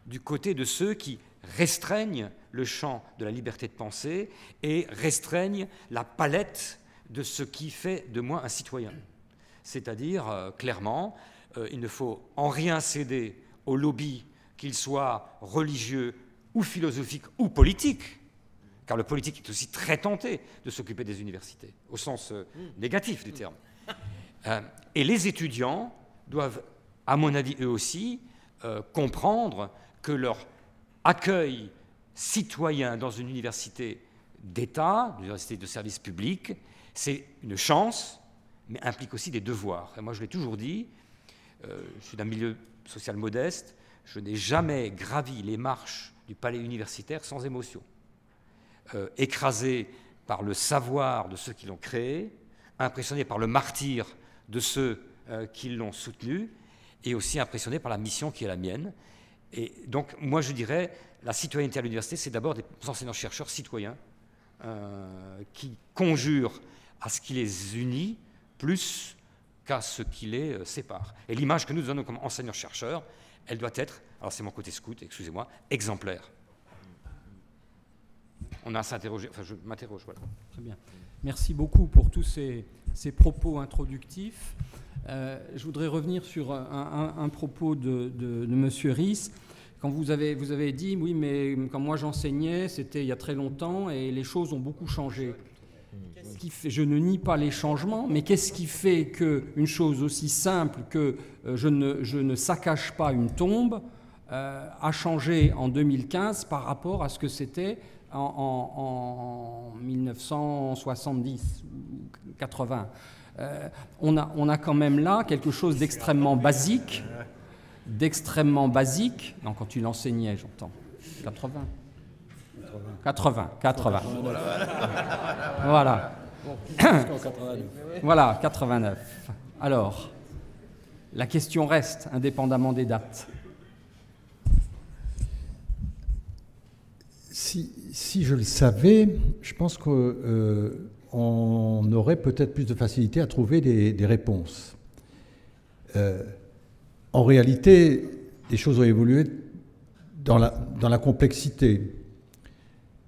du côté de ceux qui restreignent le champ de la liberté de penser et restreignent la palette de ce qui fait de moi un citoyen. C'est-à-dire, clairement, il ne faut en rien céder aux lobbies, qu'ils soient religieux ou philosophiques ou politiques, car le politique est aussi très tenté de s'occuper des universités, au sens négatif du terme. Et les étudiants doivent, à mon avis, eux aussi, comprendre que leur accueil citoyen dans une université d'État, une université de service public, c'est une chance, mais implique aussi des devoirs. Et moi, je l'ai toujours dit, je suis d'un milieu social modeste, je n'ai jamais gravi les marches du palais universitaire sans émotion. Écrasé par le savoir de ceux qui l'ont créé, impressionné par le martyre de ceux qui l'ont soutenu, et aussi impressionné par la mission qui est la mienne. Et donc, moi, je dirais, la citoyenneté à l'université, c'est d'abord des enseignants-chercheurs citoyens qui conjurent à ce qui les unit plus qu'à ce qui les sépare. Et l'image que nous donnons comme enseignants-chercheurs, elle doit être, alors c'est mon côté scout, excusez-moi, exemplaire. On a à s'interroger, enfin je m'interroge, voilà. Très bien. Merci beaucoup pour tous ces propos introductifs. Je voudrais revenir sur un propos de M. Ries. Quand vous avez dit, oui, mais quand moi j'enseignais, c'était il y a très longtemps et les choses ont beaucoup changé. Je ne nie pas les changements, mais qu'est-ce qui fait qu'une chose aussi simple que je ne saccage pas une tombe a changé en 2015 par rapport à ce que c'était en 1970 ou 80. On a quand même là quelque chose d'extrêmement basique, non, quand tu l'enseignais, j'entends, 80. Voilà. Voilà, 89. Alors, la question reste, indépendamment des dates. Si je le savais, je pense qu'on aurait peut-être plus de facilité à trouver des réponses. En réalité, les choses ont évolué dans la complexité.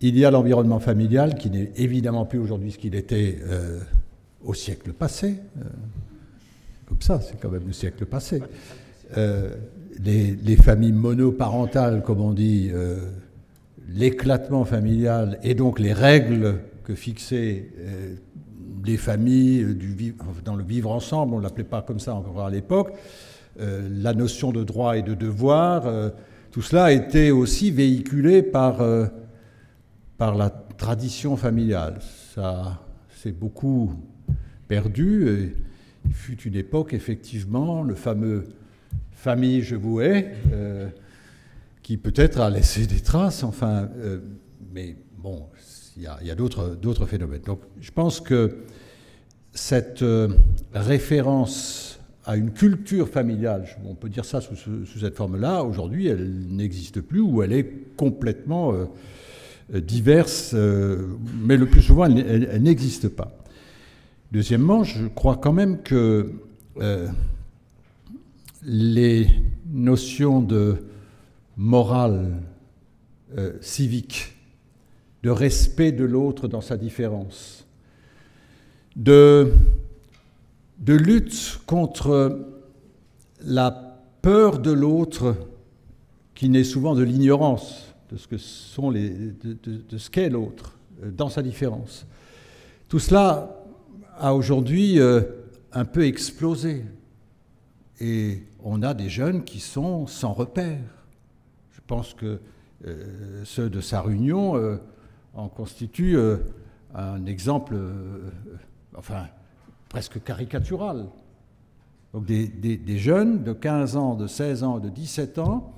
Il y a l'environnement familial qui n'est évidemment plus aujourd'hui ce qu'il était au siècle passé. Comme ça, c'est quand même le siècle passé. Les familles monoparentales, comme on dit, l'éclatement familial et donc les règles que fixaient les familles dans le vivre ensemble, on ne l'appelait pas comme ça encore à l'époque, la notion de droit et de devoir, tout cela a été aussi véhiculé par la tradition familiale. Ça s'est beaucoup perdu. Et il fut une époque, effectivement, le fameux « famille, je vous hais », qui peut-être a laissé des traces, enfin, mais bon, il y a d'autres phénomènes. Donc je pense que cette référence à une culture familiale, on peut dire ça sous cette forme-là, aujourd'hui, elle n'existe plus ou elle est complètement diverse, mais le plus souvent, elle n'existe pas. Deuxièmement, je crois quand même que les notions de morale, civique, de respect de l'autre dans sa différence, de lutte contre la peur de l'autre qui naît souvent de l'ignorance de ce que sont de ce qu'est l'autre dans sa différence. Tout cela a aujourd'hui un peu explosé et on a des jeunes qui sont sans repère. Je pense que ceux de Sarre-Union en constituent un exemple enfin, presque caricatural. Donc des jeunes de 15 ans, de 16 ans, de 17 ans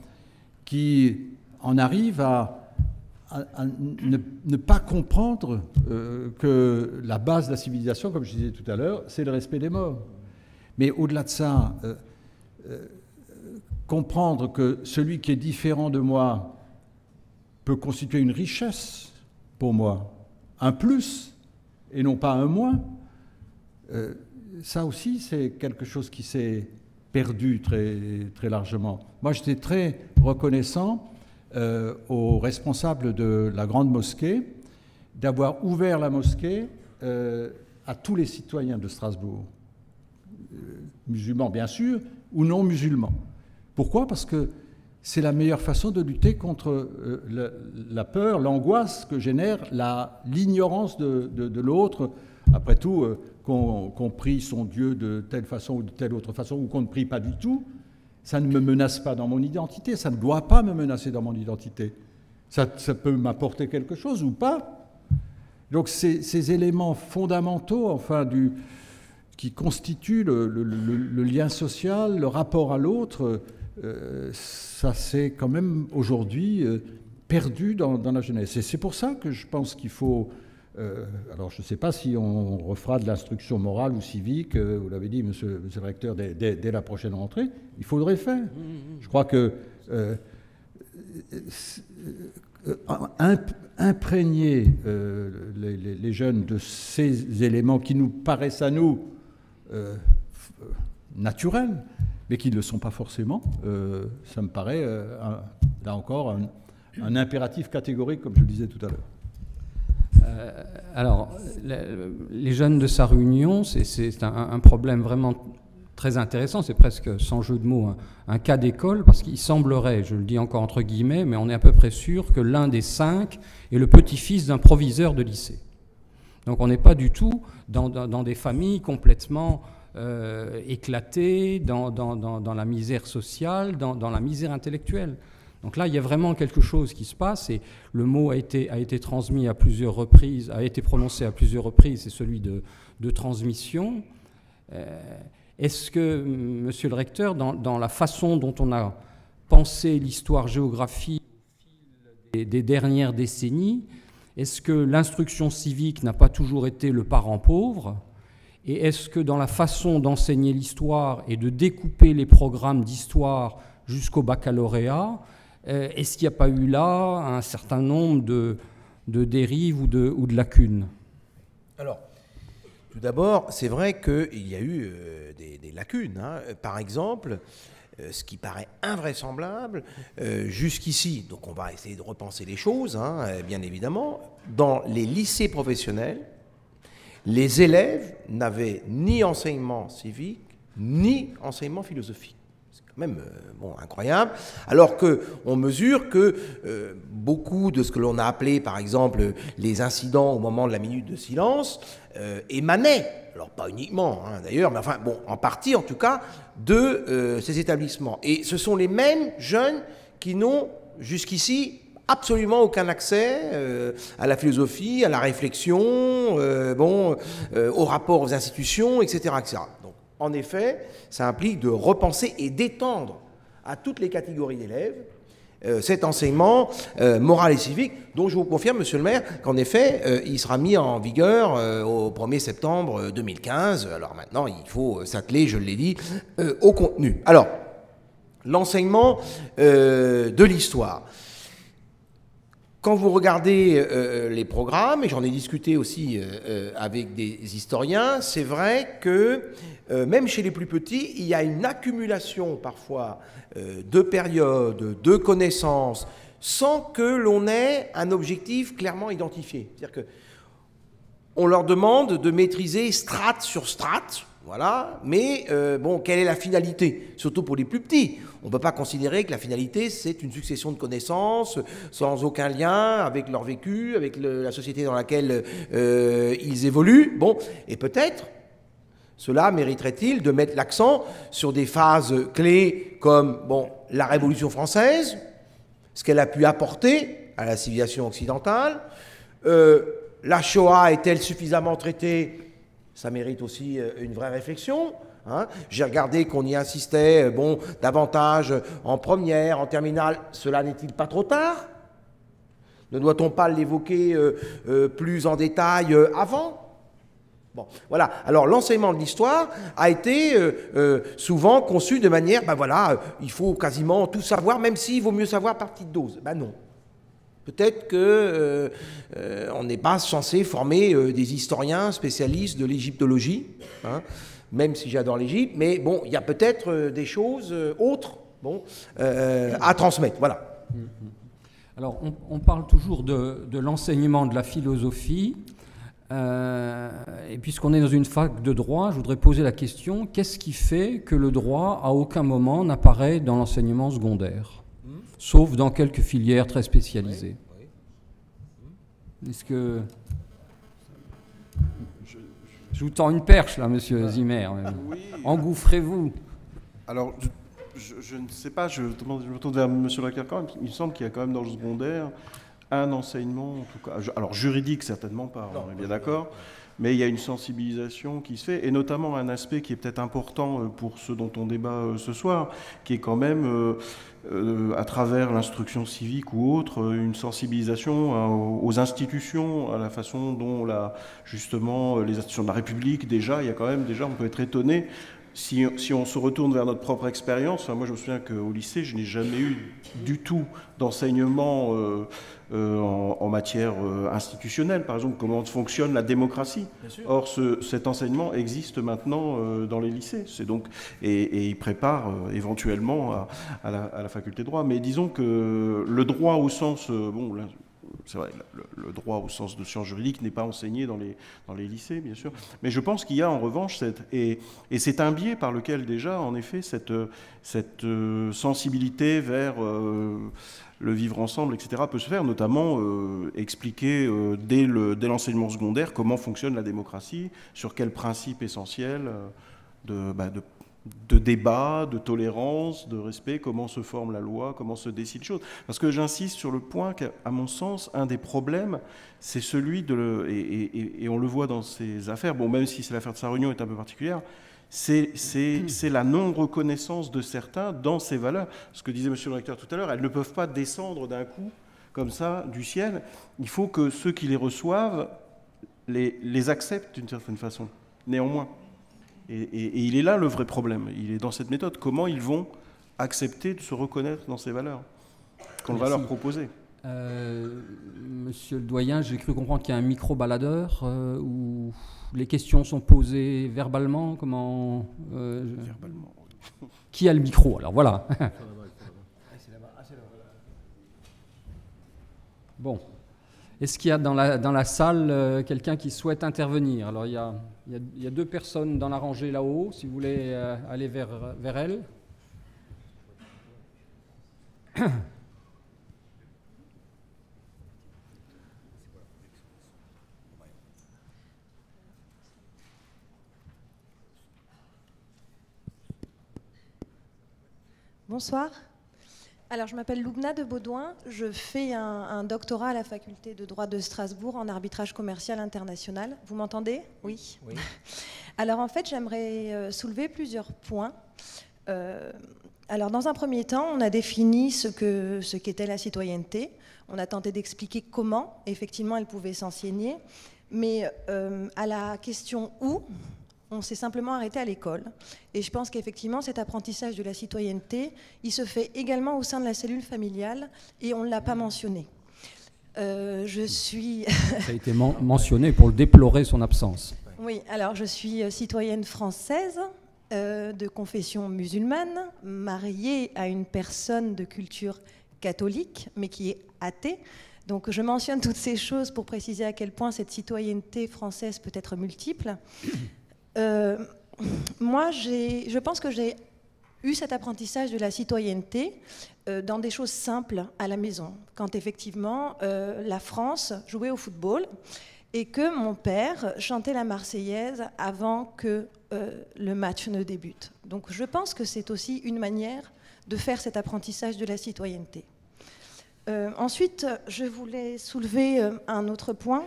qui en arrivent à ne pas comprendre que la base de la civilisation, comme je disais tout à l'heure, c'est le respect des morts. Mais au-delà de ça, comprendre que celui qui est différent de moi peut constituer une richesse pour moi, un plus et non pas un moins, ça aussi c'est quelque chose qui s'est perdu très, très largement. Moi j'étais très reconnaissant aux responsables de la Grande Mosquée d'avoir ouvert la mosquée à tous les citoyens de Strasbourg, musulmans bien sûr, ou non musulmans. Pourquoi ? Parce que c'est la meilleure façon de lutter contre la peur, l'angoisse que génère l'ignorance de l'autre. Après tout, qu'on prie son Dieu de telle façon ou de telle autre façon, ou qu'on ne prie pas du tout, ça ne me menace pas dans mon identité, ça ne doit pas me menacer dans mon identité. Ça peut m'apporter quelque chose ou pas. Donc ces éléments fondamentaux, enfin, qui constituent le lien social, le rapport à l'autre, ça s'est quand même aujourd'hui perdu dans la jeunesse. Et c'est pour ça que je pense qu'il faut... alors je ne sais pas si on refera de l'instruction morale ou civique, vous l'avez dit, monsieur le recteur, dès la prochaine rentrée, il faudrait faire. Je crois que imprégner les jeunes de ces éléments qui nous paraissent à nous naturels, mais qui ne le sont pas forcément, ça me paraît, là encore, un impératif catégorique, comme je le disais tout à l'heure. Alors, les jeunes de Sarre-Union, c'est un problème vraiment très intéressant, c'est presque, sans jeu de mots, un cas d'école, parce qu'il semblerait, je le dis encore entre guillemets, mais on est à peu près sûr que l'un des 5 est le petit-fils d'un proviseur de lycée. Donc on n'est pas du tout dans des familles complètement éclatées, dans la misère sociale, dans la misère intellectuelle. Donc là, il y a vraiment quelque chose qui se passe, et le mot a été transmis à plusieurs reprises, a été prononcé à plusieurs reprises, c'est celui de transmission. Est-ce que, monsieur le recteur, dans la façon dont on a pensé l'histoire-géographie des dernières décennies, est-ce que l'instruction civique n'a pas toujours été le parent pauvre, Et est-ce que dans la façon d'enseigner l'histoire et de découper les programmes d'histoire jusqu'au baccalauréat, est-ce qu'il n'y a pas eu là un certain nombre de dérives ou de lacunes? Alors, tout d'abord, c'est vrai qu'il y a eu des lacunes. Hein. Par exemple, ce qui paraît invraisemblable, jusqu'ici, donc on va essayer de repenser les choses, hein, bien évidemment, dans les lycées professionnels, les élèves n'avaient ni enseignement civique, ni enseignement philosophique. C'est quand même incroyable, alors qu'on mesure que beaucoup de ce que l'on a appelé, par exemple, les incidents au moment de la minute de silence, émanaient, alors pas uniquement hein, d'ailleurs, mais enfin, bon, en partie en tout cas, de ces établissements. Et ce sont les mêmes jeunes qui n'ont jusqu'ici absolument aucun accès à la philosophie, à la réflexion, au rapport aux institutions, etc., etc. Donc, en effet, ça implique de repenser et d'étendre à toutes les catégories d'élèves cet enseignement moral et civique, dont je vous confirme, monsieur le maire, qu'en effet, il sera mis en vigueur au 1er septembre 2015. Alors maintenant, il faut s'atteler, je l'ai dit, au contenu. Alors, l'enseignement de l'histoire. Quand vous regardez les programmes, et j'en ai discuté aussi avec des historiens, c'est vrai que même chez les plus petits, il y a une accumulation parfois de périodes, de connaissances, sans que l'on ait un objectif clairement identifié. C'est-à-dire qu'on leur demande de maîtriser strate sur strate, voilà, mais quelle est la finalité? Surtout pour les plus petits. On ne peut pas considérer que la finalité, c'est une succession de connaissances sans aucun lien avec leur vécu, avec la société dans laquelle ils évoluent. Bon, et peut-être, cela mériterait-il de mettre l'accent sur des phases clés comme la Révolution française, ce qu'elle a pu apporter à la civilisation occidentale. La Shoah est-elle suffisamment traitée? Ça mérite aussi une vraie réflexion. Hein. J'ai regardé qu'on y insistait davantage en première, en terminale. Cela n'est-il pas trop tard? Ne doit-on pas l'évoquer plus en détail avant? Bon, voilà. Alors, l'enseignement de l'histoire a été souvent conçu de manière, il faut quasiment tout savoir, même s'il vaut mieux savoir par petite dose. Non. Peut-être qu'on n'est pas censé former des historiens spécialistes de l'égyptologie, hein, même si j'adore l'Égypte, mais il y a peut-être des choses autres à transmettre. Voilà. Alors, on parle toujours de l'enseignement de la philosophie, et puisqu'on est dans une fac de droit, je voudrais poser la question, qu'est-ce qui fait que le droit, à aucun moment, n'apparaît dans l'enseignement secondaire ? Sauf dans quelques filières très spécialisées. Oui. Est-ce que... Je vous tends une perche, là, monsieur Zimmer. Oui. Engouffrez-vous. Alors, je ne sais pas, je me tourne vers monsieur Leclerc quand même. Il me semble qu'il y a quand même dans le secondaire un enseignement, en tout cas, alors juridique certainement pas, on est bien d'accord, mais il y a une sensibilisation qui se fait, et notamment un aspect qui est peut-être important pour ce dont on débat ce soir, qui est quand même... à travers l'instruction civique ou autre, une sensibilisation aux institutions, à la façon dont justement les institutions de la République, déjà, il y a quand même, on peut être étonné, si on se retourne vers notre propre expérience. Moi je me souviens qu'au lycée, je n'ai jamais eu du tout d'enseignement en matière institutionnelle, par exemple, comment fonctionne la démocratie. Or, cet enseignement existe maintenant dans les lycées. Et il prépare éventuellement à la faculté de droit. Mais disons que le droit au sens... c'est vrai, le droit au sens de sciences juridiques n'est pas enseigné dans les lycées, bien sûr. Mais je pense qu'il y a en revanche, et c'est un biais par lequel déjà, en effet, cette sensibilité vers le vivre ensemble, etc., peut se faire, notamment expliquer dès l'enseignement secondaire comment fonctionne la démocratie, sur quels principes essentiels de débat, de tolérance, de respect, comment se forme la loi, comment se décide les choses. Parce que j'insiste sur le point qu'à mon sens, un des problèmes, c'est celui et on le voit dans ces affaires, même si l'affaire de Sarre-Union est un peu particulière, c'est la non-reconnaissance de certains dans ces valeurs. Ce que disait monsieur le recteur tout à l'heure, elles ne peuvent pas descendre d'un coup, comme ça, du ciel. Il faut que ceux qui les reçoivent les acceptent d'une certaine façon. néanmoins. Et il est là le vrai problème. Il est dans cette méthode. Comment ils vont accepter de se reconnaître dans ces valeurs qu'on va leur proposer. Monsieur le doyen, j'ai cru comprendre qu'il y a un micro-baladeur où les questions sont posées verbalement. Comment Verbalement. Qui a le micro? Alors voilà. Bon. Est-ce qu'il y a dans la salle quelqu'un qui souhaite intervenir? Alors il y a 2 personnes dans la rangée là-haut, si vous voulez aller vers elles. Bonsoir. Alors, je m'appelle Loubna de Baudouin. Je fais un doctorat à la faculté de droit de Strasbourg en arbitrage commercial international. Vous m'entendez? Oui. Oui. Alors, en fait, j'aimerais soulever plusieurs points. Alors, dans un premier temps, on a défini ce qu'était la citoyenneté. On a tenté d'expliquer comment, effectivement, elle pouvait s'enseigner. Mais à la question où, on s'est simplement arrêté à l'école. Et je pense qu'effectivement, cet apprentissage de la citoyenneté, il se fait également au sein de la cellule familiale, et on ne l'a pas mentionné. Je suis... Ça a été mentionné pour le déplorer son absence. Oui, alors je suis citoyenne française, de confession musulmane, mariée à une personne de culture catholique, mais qui est athée. Donc je mentionne toutes ces choses pour préciser à quel point cette citoyenneté française peut être multiple. Moi, je pense que j'ai eu cet apprentissage de la citoyenneté dans des choses simples à la maison, quand effectivement la France jouait au football et que mon père chantait la Marseillaise avant que le match ne débute. Donc je pense que c'est aussi une manière de faire cet apprentissage de la citoyenneté. Ensuite, je voulais soulever un autre point.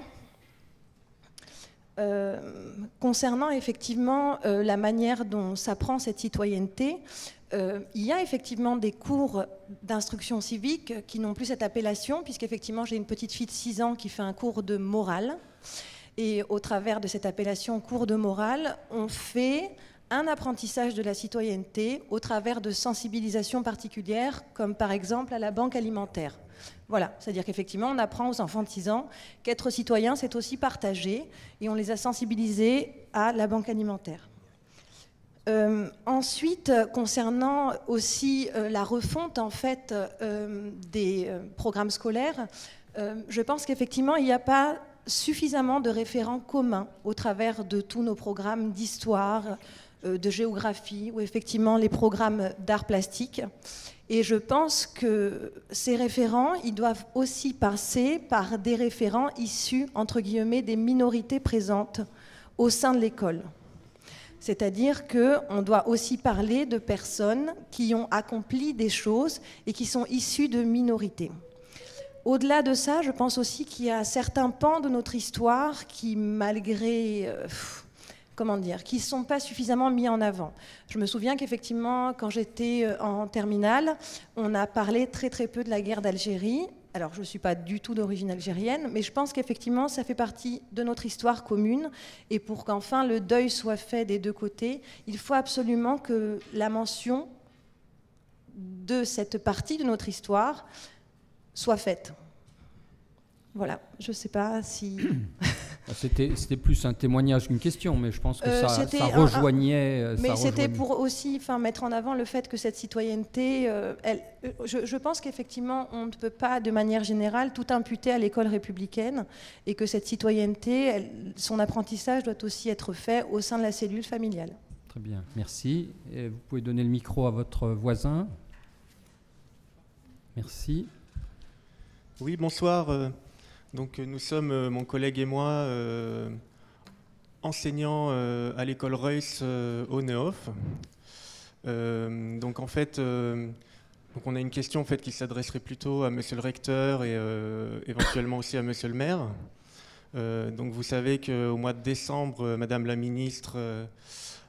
Concernant effectivement la manière dont s'apprend cette citoyenneté, il y a effectivement des cours d'instruction civique qui n'ont plus cette appellation, puisqu'effectivement j'ai une petite fille de 6 ans qui fait un cours de morale, et au travers de cette appellation cours de morale, on fait un apprentissage de la citoyenneté au travers de sensibilisations particulières, comme par exemple à la banque alimentaire. Voilà, c'est-à-dire qu'effectivement, on apprend aux enfants de 6 ans qu'être citoyen, c'est aussi partager, et on les a sensibilisés à la banque alimentaire. Ensuite, concernant aussi la refonte en fait, des programmes scolaires, je pense qu'effectivement, il n'y a pas suffisamment de référents communs au travers de tous nos programmes d'histoire, de géographie, ou effectivement les programmes d'art plastique. Et je pense que ces référents, ils doivent aussi passer par des référents issus, entre guillemets, des minorités présentes au sein de l'école. C'est-à-dire qu'on doit aussi parler de personnes qui ont accompli des choses et qui sont issues de minorités. Au-delà de ça, je pense aussi qu'il y a certains pans de notre histoire qui, malgré... comment dire, qui ne sont pas suffisamment mis en avant. Je me souviens qu'effectivement, quand j'étais en terminale, on a parlé très très peu de la guerre d'Algérie. Alors, je ne suis pas du tout d'origine algérienne, mais je pense qu'effectivement, ça fait partie de notre histoire commune. Et pour qu'enfin le deuil soit fait des deux côtés, il faut absolument que la mention de cette partie de notre histoire soit faite. Voilà, je ne sais pas si... C'était plus un témoignage qu'une question, mais je pense que ça rejoignait... Mais c'était pour aussi mettre en avant le fait que cette citoyenneté, je pense qu'effectivement, on ne peut pas, de manière générale, tout imputer à l'école républicaine, et que cette citoyenneté, son apprentissage doit aussi être fait au sein de la cellule familiale. Très bien, merci. Et vous pouvez donner le micro à votre voisin. Merci. Oui, bonsoir. Donc nous sommes, mon collègue et moi, enseignants à l'école Reuss au Nehof. Donc en fait, donc on a une question en fait, qui s'adresserait plutôt à monsieur le recteur et éventuellement aussi à monsieur le maire. Donc vous savez qu'au mois de décembre, madame la ministre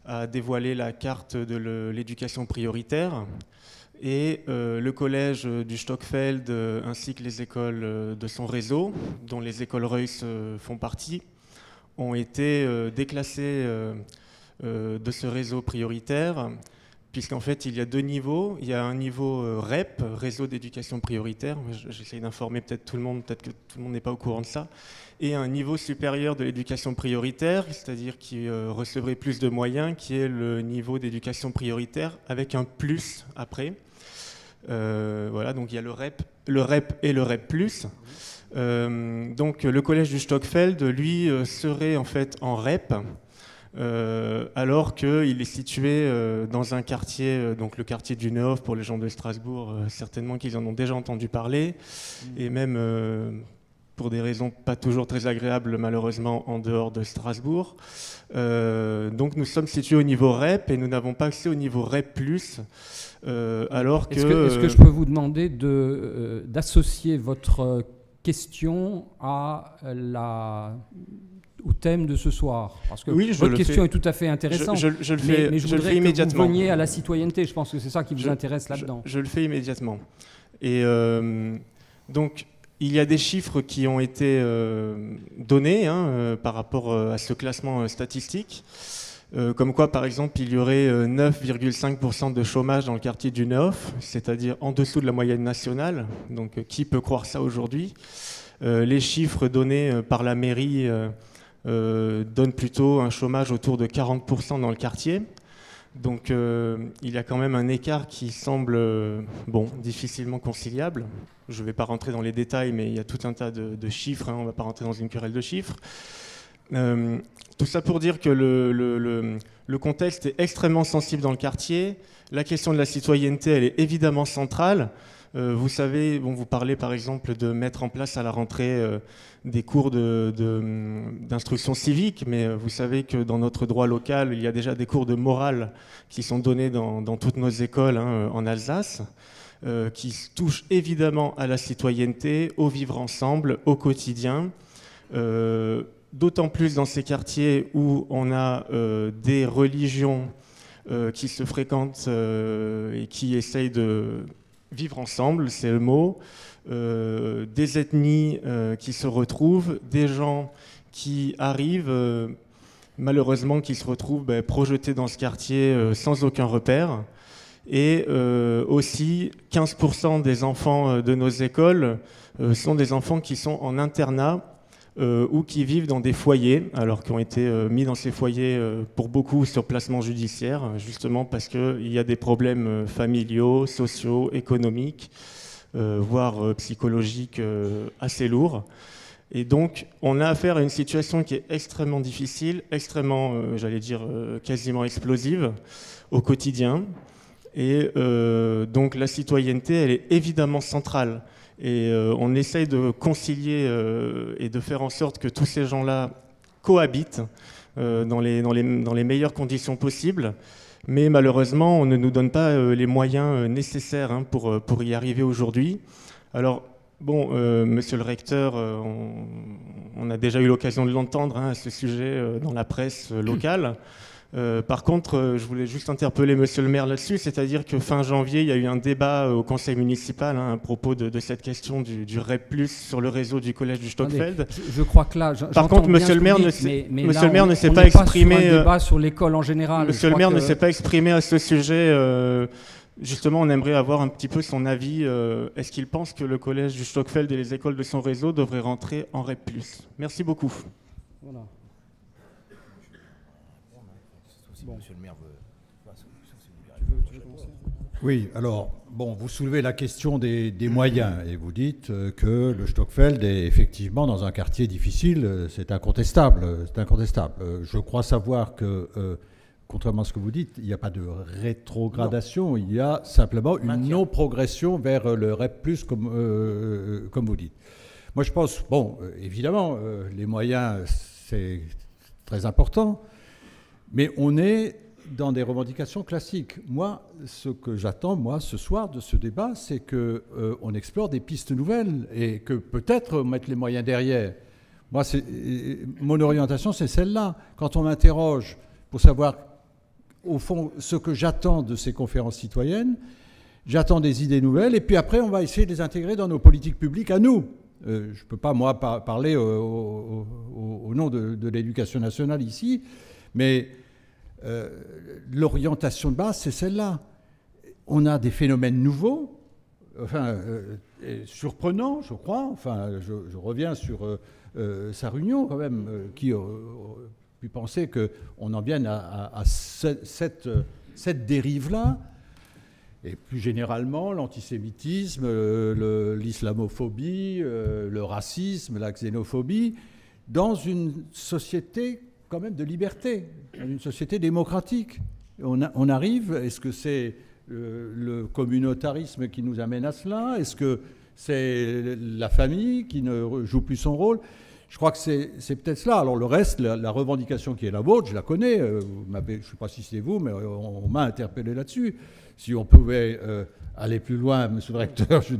a dévoilé la carte de l'éducation prioritaire. Et le collège du Stockfeld ainsi que les écoles de son réseau, dont les écoles Reuss font partie, ont été déclassés de ce réseau prioritaire, puisqu'en fait, il y a 2 niveaux. Il y a un niveau REP, Réseau d'éducation prioritaire. J'essaie d'informer peut-être tout le monde, peut-être que tout le monde n'est pas au courant de ça. Et un niveau supérieur de l'éducation prioritaire, c'est-à-dire qui recevrait plus de moyens, qui est le niveau d'éducation prioritaire avec un plus après. Voilà, donc il y a le REP et le REP+. Donc le collège du Stockfeld, lui, serait en fait en REP, alors qu'il est situé dans un quartier, donc le quartier du Neuf pour les gens de Strasbourg, certainement qu'ils en ont déjà entendu parler, et même pour des raisons pas toujours très agréables malheureusement en dehors de Strasbourg. Donc nous sommes situés au niveau REP et nous n'avons pas accès au niveau REP+, alors que... Est-ce que je peux vous demander d'associer votre question au thème de ce soir, parce que oui, votre question est tout à fait intéressante. Je le fais, mais je voudrais que immédiatement. Vous veniez à la citoyenneté. Je pense que c'est ça qui vous intéresse là-dedans. Je le fais immédiatement. Et donc, il y a des chiffres qui ont été donnés par rapport à ce classement statistique. Comme quoi, par exemple, il y aurait 9,5% de chômage dans le quartier du Neuf, c'est-à-dire en dessous de la moyenne nationale. Donc, qui peut croire ça aujourd'hui ? Les chiffres donnés par la mairie donnent plutôt un chômage autour de 40% dans le quartier. Donc, il y a quand même un écart qui semble difficilement conciliable. Je ne vais pas rentrer dans les détails, mais il y a tout un tas de chiffres. On ne va pas rentrer dans une querelle de chiffres. Tout ça pour dire que le contexte est extrêmement sensible dans le quartier. La question de la citoyenneté, elle est évidemment centrale. Vous savez, vous parlez par exemple de mettre en place à la rentrée des cours d'instruction civique, mais vous savez que dans notre droit local, il y a déjà des cours de morale qui sont donnés dans toutes nos écoles en Alsace, qui touchent évidemment à la citoyenneté, au vivre ensemble, au quotidien. D'autant plus dans ces quartiers où on a des religions qui se fréquentent et qui essayent de vivre ensemble, c'est le mot, des ethnies qui se retrouvent, des gens qui arrivent, malheureusement qui se retrouvent projetés dans ce quartier sans aucun repère, et aussi 15% des enfants de nos écoles sont des enfants qui sont en internat ou qui vivent dans des foyers, alors qui ont été mis dans ces foyers pour beaucoup sur placement judiciaire, justement parce qu'il y a des problèmes familiaux, sociaux, économiques, voire psychologiques assez lourds. Et donc, on a affaire à une situation qui est extrêmement difficile, extrêmement, j'allais dire, quasiment explosive au quotidien. Et donc, la citoyenneté, elle est évidemment centrale. Et on essaye de concilier et de faire en sorte que tous ces gens-là cohabitent dans les meilleures conditions possibles. Mais malheureusement, on ne nous donne pas les moyens nécessaires pour y arriver aujourd'hui. Alors, monsieur le recteur, on a déjà eu l'occasion de l'entendre à ce sujet dans la presse locale. Par contre, je voulais juste interpeller monsieur le maire là-dessus, c'est-à-dire que fin janvier, il y a eu un débat au conseil municipal à propos de cette question du REP+, sur le réseau du collège du Stockfeld. Je crois que là, par contre, monsieur le maire ne s'est pas exprimé. Sur un débat sur l'école en général. Monsieur le maire ne s'est pas exprimé à ce sujet. Justement, on aimerait avoir un petit peu son avis. Est-ce qu'il pense que le collège du Stockfeld et les écoles de son réseau devraient rentrer en REP+. Merci beaucoup. Voilà. Bon. Monsieur le maire veut... Tu veux commencer ? Oui, alors, vous soulevez la question des moyens et vous dites que le Stockfeld est effectivement dans un quartier difficile, c'est incontestable. Je crois savoir que, contrairement à ce que vous dites, il n'y a pas de rétrogradation, il y a simplement une non-progression vers le REP+, comme vous dites. Moi, je pense, évidemment, les moyens, c'est très important. Mais on est dans des revendications classiques. Moi, ce que j'attends, ce soir, de ce débat, c'est qu'on explore des pistes nouvelles et que peut-être mettre les moyens derrière. Moi, mon orientation, c'est celle-là. Quand on m'interroge pour savoir, au fond, ce que j'attends de ces conférences citoyennes, j'attends des idées nouvelles et puis après, on va essayer de les intégrer dans nos politiques publiques à nous. je ne peux pas, moi, parler au nom de l'éducation nationale ici, mais l'orientation de base, c'est celle-là. On a des phénomènes nouveaux, enfin, surprenants, je crois. Enfin, je reviens sur sa réunion, quand même, qui pu penser qu'on en vienne à cette dérive-là. Et plus généralement, l'antisémitisme, l'islamophobie, le racisme, la xénophobie, dans une société quand même de liberté, dans une société démocratique. On arrive, est-ce que c'est le communautarisme qui nous amène à cela? Est-ce que c'est la famille qui ne joue plus son rôle? Je crois que c'est peut-être cela. Alors le reste, la revendication qui est la vôtre, je la connais. Je ne sais pas si c'est vous, mais on m'a interpellé là-dessus. Si on pouvait aller plus loin, monsieur le recteur, je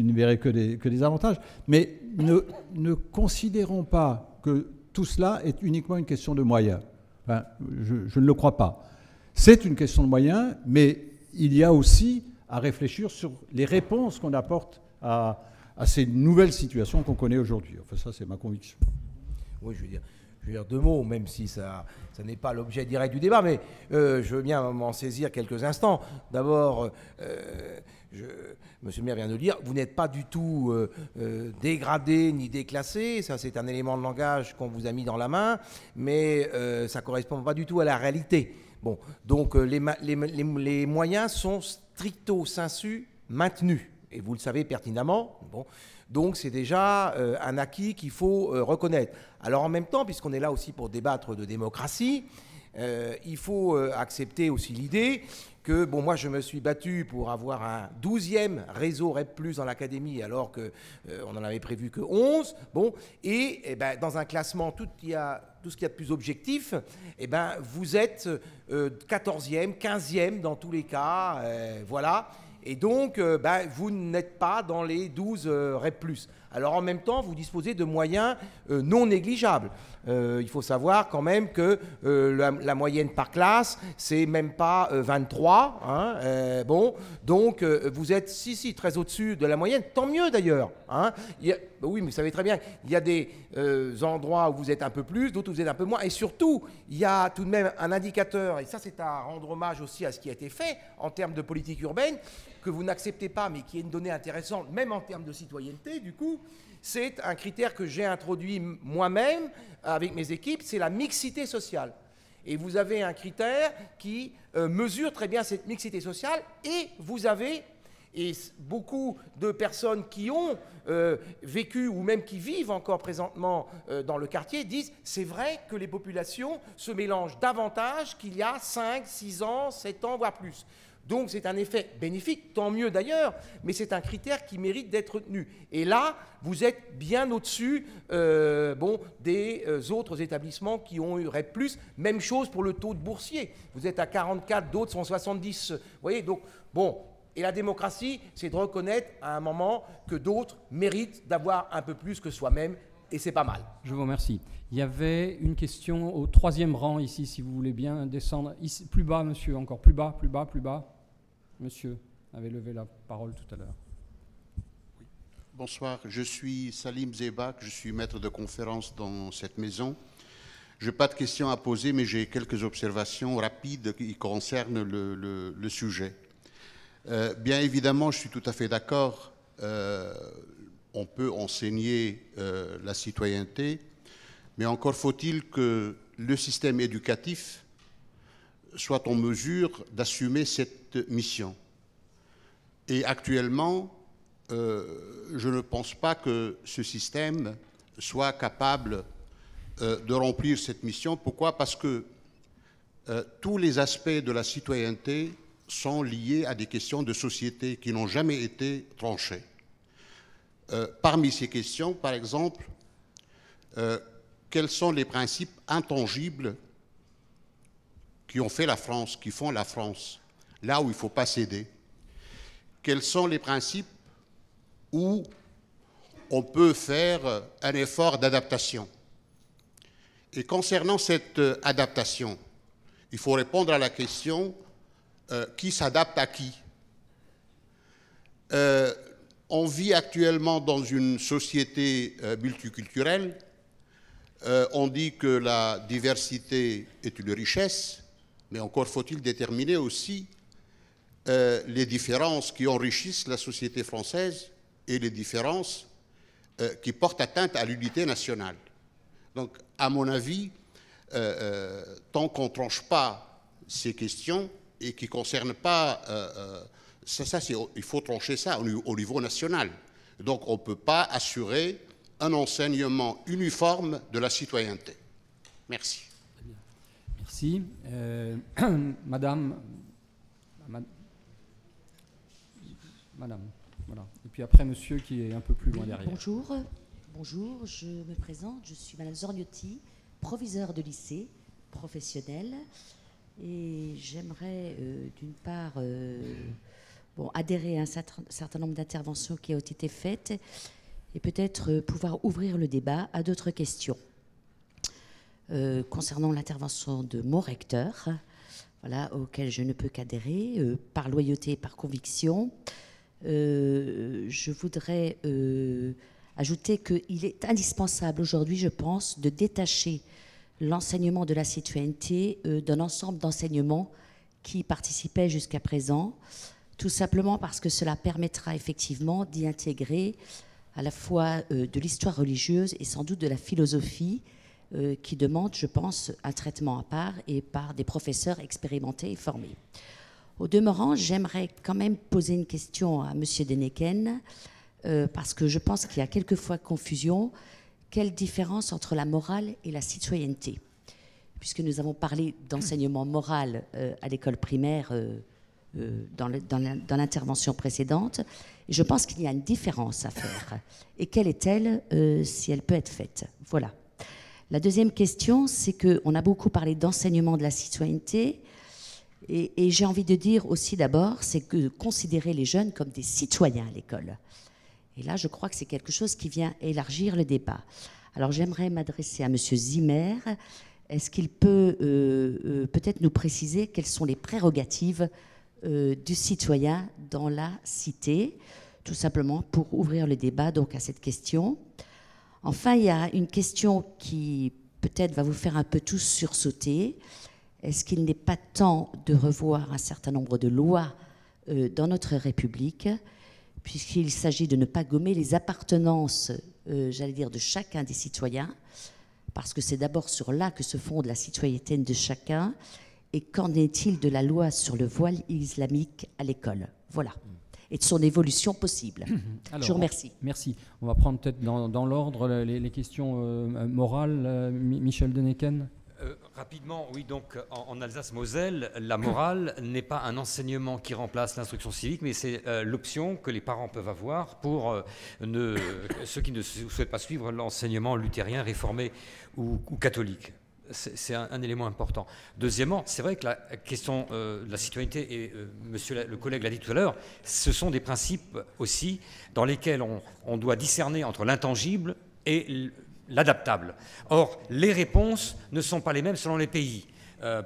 n'y verrais que des avantages. Mais ne considérons pas que tout cela est uniquement une question de moyens. Enfin, je ne le crois pas. C'est une question de moyens, mais il y a aussi à réfléchir sur les réponses qu'on apporte à ces nouvelles situations qu'on connaît aujourd'hui. Enfin, ça, c'est ma conviction. Oui, je veux dire 2 mots, même si ça n'est pas l'objet direct du débat, mais je veux bien m'en saisir quelques instants. D'abord, monsieur le maire vient de le dire, vous n'êtes pas du tout dégradé ni déclassé, ça c'est un élément de langage qu'on vous a mis dans la main, mais ça ne correspond pas du tout à la réalité. Bon, donc les moyens sont stricto sensu maintenus, et vous le savez pertinemment. Bon. Donc c'est déjà un acquis qu'il faut reconnaître. Alors en même temps, puisqu'on est là aussi pour débattre de démocratie, il faut accepter aussi l'idée que, bon, moi je me suis battu pour avoir un 12e réseau REP+, dans l'académie, alors qu'on n'en avait prévu que 11. Bon, et ben, dans un classement, tout ce qu'il y a de plus objectif, et ben, vous êtes 14e, 15e dans tous les cas, voilà. Et donc, vous n'êtes pas dans les 12 REP+. Alors en même temps, vous disposez de moyens non négligeables. Il faut savoir quand même que la moyenne par classe, c'est même pas 23. Hein, bon, donc vous êtes très au-dessus de la moyenne. Tant mieux d'ailleurs. Hein. Oui, mais vous savez très bien, il y a des endroits où vous êtes un peu plus, d'autres où vous êtes un peu moins. Et surtout, il y a tout de même un indicateur, et ça c'est à rendre hommage aussi à ce qui a été fait en termes de politique urbaine, que vous n'acceptez pas, mais qui est une donnée intéressante, même en termes de citoyenneté, du coup, c'est un critère que j'ai introduit moi-même avec mes équipes, c'est la mixité sociale. Et vous avez un critère qui mesure très bien cette mixité sociale, et vous avez, et beaucoup de personnes qui ont vécu ou même qui vivent encore présentement dans le quartier disent c'est vrai que les populations se mélangent davantage qu'il y a 5, 6 ans, 7 ans, voire plus. Donc c'est un effet bénéfique, tant mieux d'ailleurs, mais c'est un critère qui mérite d'être tenu. Et là, vous êtes bien au-dessus des autres établissements qui ont eu REP+. Même chose pour le taux de boursiers. Vous êtes à 44, d'autres sont 70. Vous voyez, donc, bon, et la démocratie, c'est de reconnaître à un moment que d'autres méritent d'avoir un peu plus que soi-même, et c'est pas mal. Je vous remercie. Il y avait une question au 3e rang ici, si vous voulez bien descendre. Ici, plus bas, monsieur, encore plus bas, plus bas, plus bas. Monsieur avait levé la parole tout à l'heure. Oui. Bonsoir, je suis Salim Zebak, je suis maître de conférence dans cette maison. Je n'ai pas de questions à poser, mais j'ai quelques observations rapides qui concernent le sujet. Bien évidemment, je suis tout à fait d'accord, on peut enseigner la citoyenneté, mais encore faut-il que le système éducatif soit en mesure d'assumer cette mission. Et actuellement, je ne pense pas que ce système soit capable de remplir cette mission. Pourquoi? Parce que tous les aspects de la citoyenneté sont liés à des questions de société qui n'ont jamais été tranchées. Parmi ces questions, par exemple, quels sont les principes intangibles qui ont fait la France, qui font la France, là où il ne faut pas céder? Quels sont les principes où on peut faire un effort d'adaptation? Et concernant cette adaptation, il faut répondre à la question qui s'adapte à qui? On vit actuellement dans une société multiculturelle. On dit que la diversité est une richesse, mais encore faut-il déterminer aussi les différences qui enrichissent la société française et les différences qui portent atteinte à l'unité nationale. Donc, à mon avis, tant qu'on ne tranche pas ces questions et qui ne concernent pas... il faut trancher ça au niveau national. Donc, on ne peut pas assurer un enseignement uniforme de la citoyenneté. Merci. Merci. Madame, voilà. Et puis après, monsieur qui est un peu plus loin derrière. Bonjour, je me présente, je suis Madame Zorniotti, proviseure de lycée, professionnelle, et j'aimerais d'une part adhérer à un certain nombre d'interventions qui ont été faites et peut-être pouvoir ouvrir le débat à d'autres questions. Concernant l'intervention de mon recteur, voilà, auquel je ne peux qu'adhérer, par loyauté et par conviction, je voudrais ajouter qu'il est indispensable aujourd'hui, je pense, de détacher l'enseignement de la citoyenneté d'un ensemble d'enseignements qui participaient jusqu'à présent, tout simplement parce que cela permettra effectivement d'y intégrer à la fois de l'histoire religieuse et sans doute de la philosophie qui demande, je pense, un traitement à part et par des professeurs expérimentés et formés. Au demeurant, j'aimerais quand même poser une question à M. Denneken, parce que je pense qu'il y a quelquefois confusion. Quelle différence entre la morale et la citoyenneté? Puisque nous avons parlé d'enseignement moral à l'école primaire dans l'intervention précédente, et je pense qu'il y a une différence à faire. Et quelle est-elle, si elle peut être faite? Voilà. La deuxième question, c'est qu'on a beaucoup parlé d'enseignement de la citoyenneté, et j'ai envie de dire aussi d'abord, c'est que considérer les jeunes comme des citoyens à l'école. Et là, je crois que c'est quelque chose qui vient élargir le débat. Alors, j'aimerais m'adresser à M. Zimmer. Est-ce qu'il peut peut-être nous préciser quelles sont les prérogatives du citoyen dans la cité, tout simplement pour ouvrir le débat donc à cette question. Enfin, il y a une question qui peut-être va vous faire un peu tous sursauter. Est-ce qu'il n'est pas temps de revoir un certain nombre de lois dans notre République, puisqu'il s'agit de ne pas gommer les appartenances, j'allais dire, de chacun des citoyens, parce que c'est d'abord sur là que se fonde la citoyenneté de chacun. Et qu'en est-il de la loi sur le voile islamique à l'école? Voilà. Et de son évolution possible. Alors, je vous remercie. Merci. On va prendre peut-être dans l'ordre les questions morales. Michel Denneken. Rapidement, oui, donc en Alsace-Moselle, la morale n'est pas un enseignement qui remplace l'instruction civique, mais c'est l'option que les parents peuvent avoir pour ceux qui ne souhaitent pas suivre l'enseignement luthérien, réformé ou catholique. C'est un élément important. Deuxièmement, c'est vrai que la question de la citoyenneté, et monsieur le collègue l'a dit tout à l'heure, ce sont des principes aussi dans lesquels on doit discerner entre l'intangible et l'adaptable. Or, les réponses ne sont pas les mêmes selon les pays.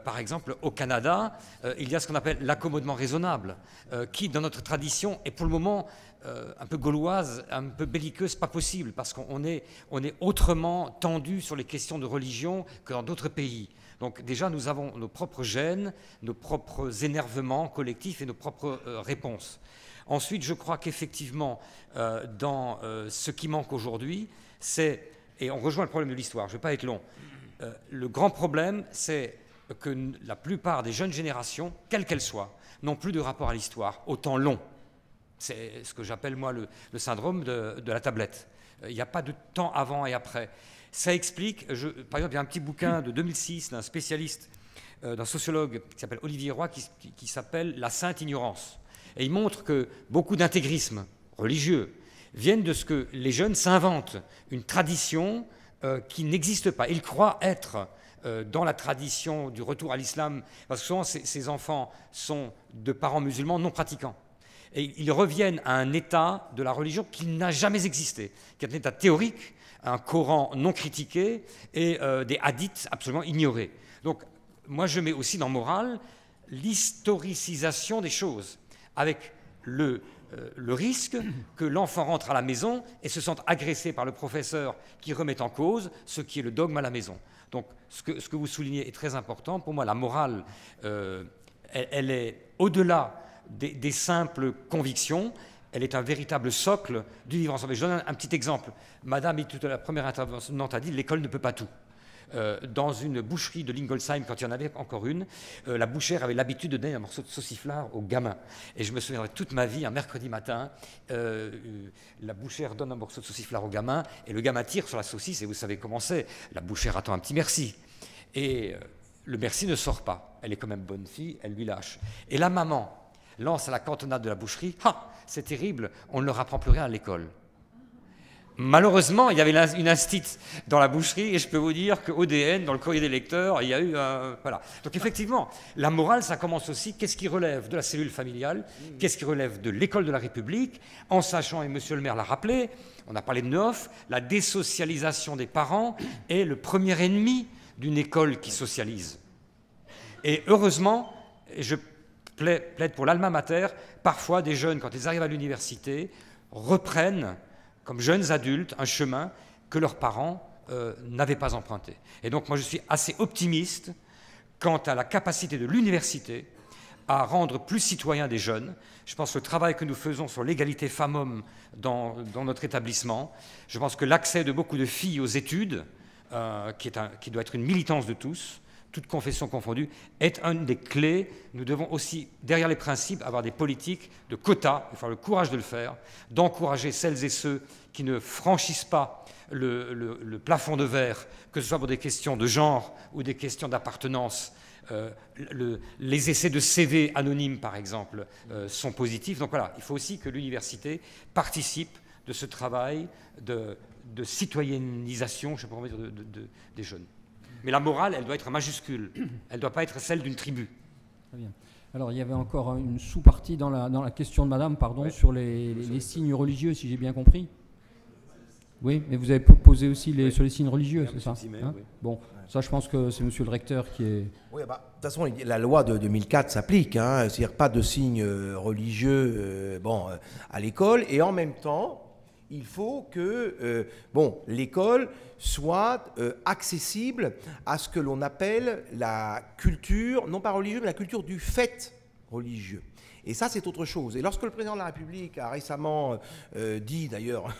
Par exemple, au Canada, il y a ce qu'on appelle l'accommodement raisonnable, qui, dans notre tradition, est pour le moment un peu gauloise, un peu belliqueuse, pas possible, parce qu'on est autrement tendu sur les questions de religion que dans d'autres pays. Donc déjà, nous avons nos propres gènes, nos propres énervements collectifs et nos propres réponses. Ensuite, je crois qu'effectivement, dans ce qui manque aujourd'hui, c'est, et on rejoint le problème de l'histoire, je ne vais pas être long, le grand problème, c'est que la plupart des jeunes générations, quelles qu'elles soient, n'ont plus de rapport à l'histoire, au temps long. C'est ce que j'appelle, moi, le syndrome de la tablette. Il n'y a pas de temps avant et après. Ça explique, par exemple, il y a un petit bouquin de 2006 d'un spécialiste, d'un sociologue qui s'appelle Olivier Roy, qui s'appelle « La sainte ignorance ». Et il montre que beaucoup d'intégrisme religieux viennent de ce que les jeunes s'inventent, une tradition qui n'existe pas. Ils croient être dans la tradition du retour à l'islam, parce que souvent ces enfants sont de parents musulmans non pratiquants. Et ils reviennent à un état de la religion qui n'a jamais existé, qui est un état théorique, un Coran non critiqué et des hadiths absolument ignorés. Donc moi je mets aussi dans morale l'historicisation des choses, avec le risque que l'enfant rentre à la maison et se sente agressé par le professeur qui remet en cause ce qui est le dogme à la maison. Donc ce que vous soulignez est très important. Pour moi, la morale, elle est au-delà des simples convictions. Elle est un véritable socle du vivre ensemble. Je donne un petit exemple. Madame, tout à la première intervenante a dit « l'école ne peut pas tout ». Dans une boucherie de Lingolsheim, quand il y en avait encore une, la bouchère avait l'habitude de donner un morceau de sauciflard aux gamins. Et je me souviendrai toute ma vie, un mercredi matin, la bouchère donne un morceau de sauciflard au gamin, et le gamin tire sur la saucisse, et vous savez comment c'est. La bouchère attend un petit merci. Et le merci ne sort pas. Elle est quand même bonne fille, elle lui lâche. Et la maman lance à la cantonade de la boucherie « Ah, c'est terrible, on ne leur apprend plus rien à l'école ». Malheureusement, il y avait une instite dans la boucherie, et je peux vous dire qu'au DN, dans le courrier des lecteurs, il y a eu un... Voilà. Donc effectivement, la morale, ça commence aussi, qu'est-ce qui relève de la cellule familiale, qu'est-ce qui relève de l'école de la République, en sachant, et monsieur le maire l'a rappelé, on a parlé de neuf, la désocialisation des parents est le premier ennemi d'une école qui socialise. Et heureusement, je plaide pour l'alma mater, parfois des jeunes, quand ils arrivent à l'université, reprennent comme jeunes adultes, un chemin que leurs parents n'avaient pas emprunté. Et donc moi je suis assez optimiste quant à la capacité de l'université à rendre plus citoyens des jeunes. Je pense que le travail que nous faisons sur l'égalité femmes-hommes dans notre établissement, je pense que l'accès de beaucoup de filles aux études, qui doit être une militance de tous, toutes confessions confondues, est une des clés. Nous devons aussi, derrière les principes, avoir des politiques de quotas, il faut avoir le courage de le faire, d'encourager celles et ceux qui ne franchissent pas le plafond de verre, que ce soit pour des questions de genre ou des questions d'appartenance. Les essais de CV anonymes, par exemple, sont positifs. Donc voilà, il faut aussi que l'université participe de ce travail de citoyennisation, je ne sais pas comment dire, des jeunes. Mais la morale, elle doit être majuscule. Elle ne doit pas être celle d'une tribu. Très bien. Alors, il y avait encore une sous-partie dans la question de madame, pardon, ouais, sur les signes religieux, si j'ai bien compris. Oui, mais vous avez posé aussi sur les signes religieux, c'est ça, hein? Oui. Bon, ça, je pense que c'est monsieur le recteur qui est... Oui, bah, de toute façon, la loi de 2004 s'applique, hein, c'est-à-dire pas de signes religieux à l'école, et en même temps, il faut que l'école soit accessible à ce que l'on appelle la culture, non pas religieuse, mais la culture du fait religieux. Et ça, c'est autre chose. Et lorsque le président de la République a récemment dit, d'ailleurs,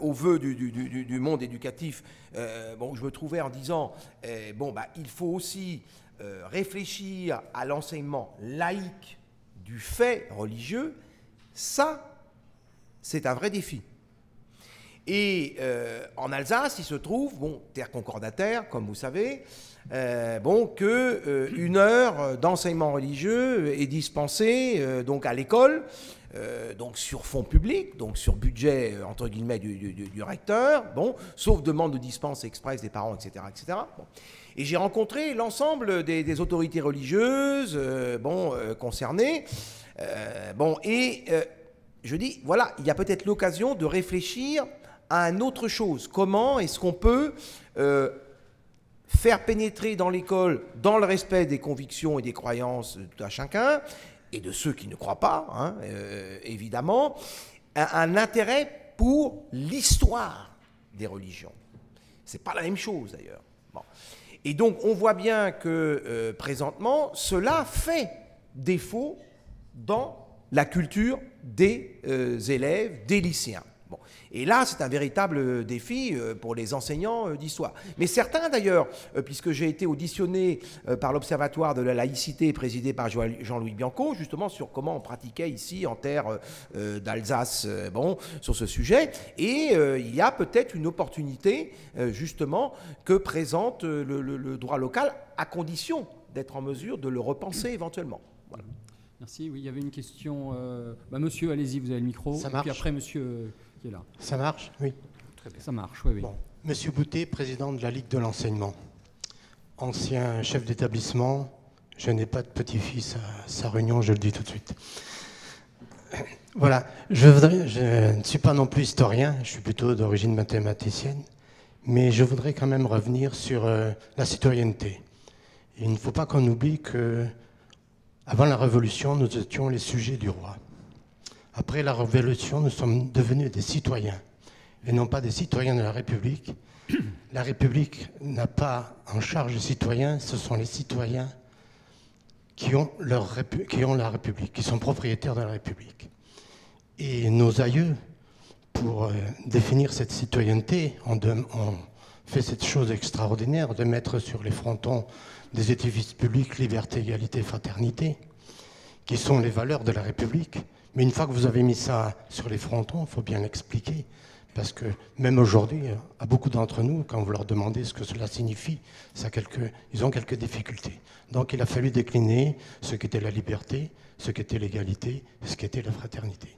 au vœu du monde éducatif, je me trouvais en disant, il faut aussi réfléchir à l'enseignement laïque du fait religieux, ça, c'est un vrai défi. Et en Alsace, il se trouve, terre concordataire, comme vous savez, qu'une heure d'enseignement religieux est dispensée à l'école, sur fonds publics, donc sur budget, entre guillemets, du recteur, sauf demande de dispense express des parents, etc. etc. Et j'ai rencontré l'ensemble des autorités religieuses concernées, je dis, voilà, il y a peut-être l'occasion de réfléchir à une autre chose. Comment est-ce qu'on peut faire pénétrer dans l'école, dans le respect des convictions et des croyances de tout à chacun, et de ceux qui ne croient pas, évidemment, un intérêt pour l'histoire des religions. C'est pas la même chose, d'ailleurs. Bon. Et donc, on voit bien que, présentement, cela fait défaut dans la culture des élèves, des lycéens. Bon. Et là, c'est un véritable défi pour les enseignants d'histoire. Mais certains, d'ailleurs, puisque j'ai été auditionné par l'Observatoire de la laïcité présidé par Jean-Louis Bianco, justement sur comment on pratiquait ici, en terre d'Alsace, sur ce sujet. Et il y a peut-être une opportunité, justement, que présente le droit local, à condition d'être en mesure de le repenser éventuellement. Voilà. Merci. Oui, il y avait une question. Monsieur, allez-y, vous avez le micro. Ça marche. Et puis après, monsieur qui est là. Ça marche? Oui. Très bien. Ça marche, oui. Bon. Monsieur Boutet, président de la Ligue de l'enseignement. Ancien chef d'établissement, je n'ai pas de petit-fils à sa réunion, je le dis tout de suite. Voilà. Je ne suis pas non plus historien, je suis plutôt d'origine mathématicienne, mais je voudrais quand même revenir sur la citoyenneté. Il ne faut pas qu'on oublie que avant la Révolution, nous étions les sujets du roi. Après la Révolution, nous sommes devenus des citoyens, et non pas des citoyens de la République. La République n'a pas en charge les citoyens, ce sont les citoyens qui ont la République, qui sont propriétaires de la République. Et nos aïeux, pour définir cette citoyenneté, ont fait cette chose extraordinaire de mettre sur les frontons des édifices publics liberté, égalité, fraternité, qui sont les valeurs de la République. Mais une fois que vous avez mis ça sur les frontons, il faut bien l'expliquer. Parce que même aujourd'hui, à beaucoup d'entre nous, quand vous leur demandez ce que cela signifie, ils ont quelques difficultés. Donc il a fallu décliner ce qu'était la liberté, ce qu'était l'égalité, ce qu'était la fraternité.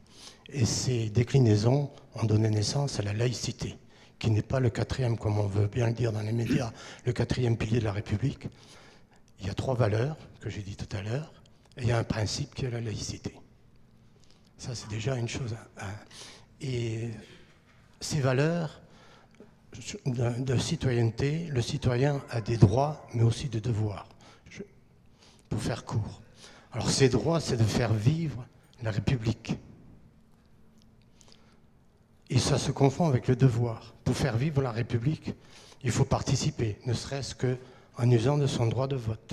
Et ces déclinaisons ont donné naissance à la laïcité, qui n'est pas le quatrième, comme on veut bien le dire dans les médias, le quatrième pilier de la République. Il y a 3 valeurs, que j'ai dit tout à l'heure, et il y a un principe qui est la laïcité. Ça, c'est déjà une chose. Et ces valeurs de citoyenneté, le citoyen a des droits, mais aussi des devoirs, pour faire court. Alors ces droits, c'est de faire vivre la République. Et ça se confond avec le devoir. Pour faire vivre la République, il faut participer, ne serait-ce qu'en usant de son droit de vote.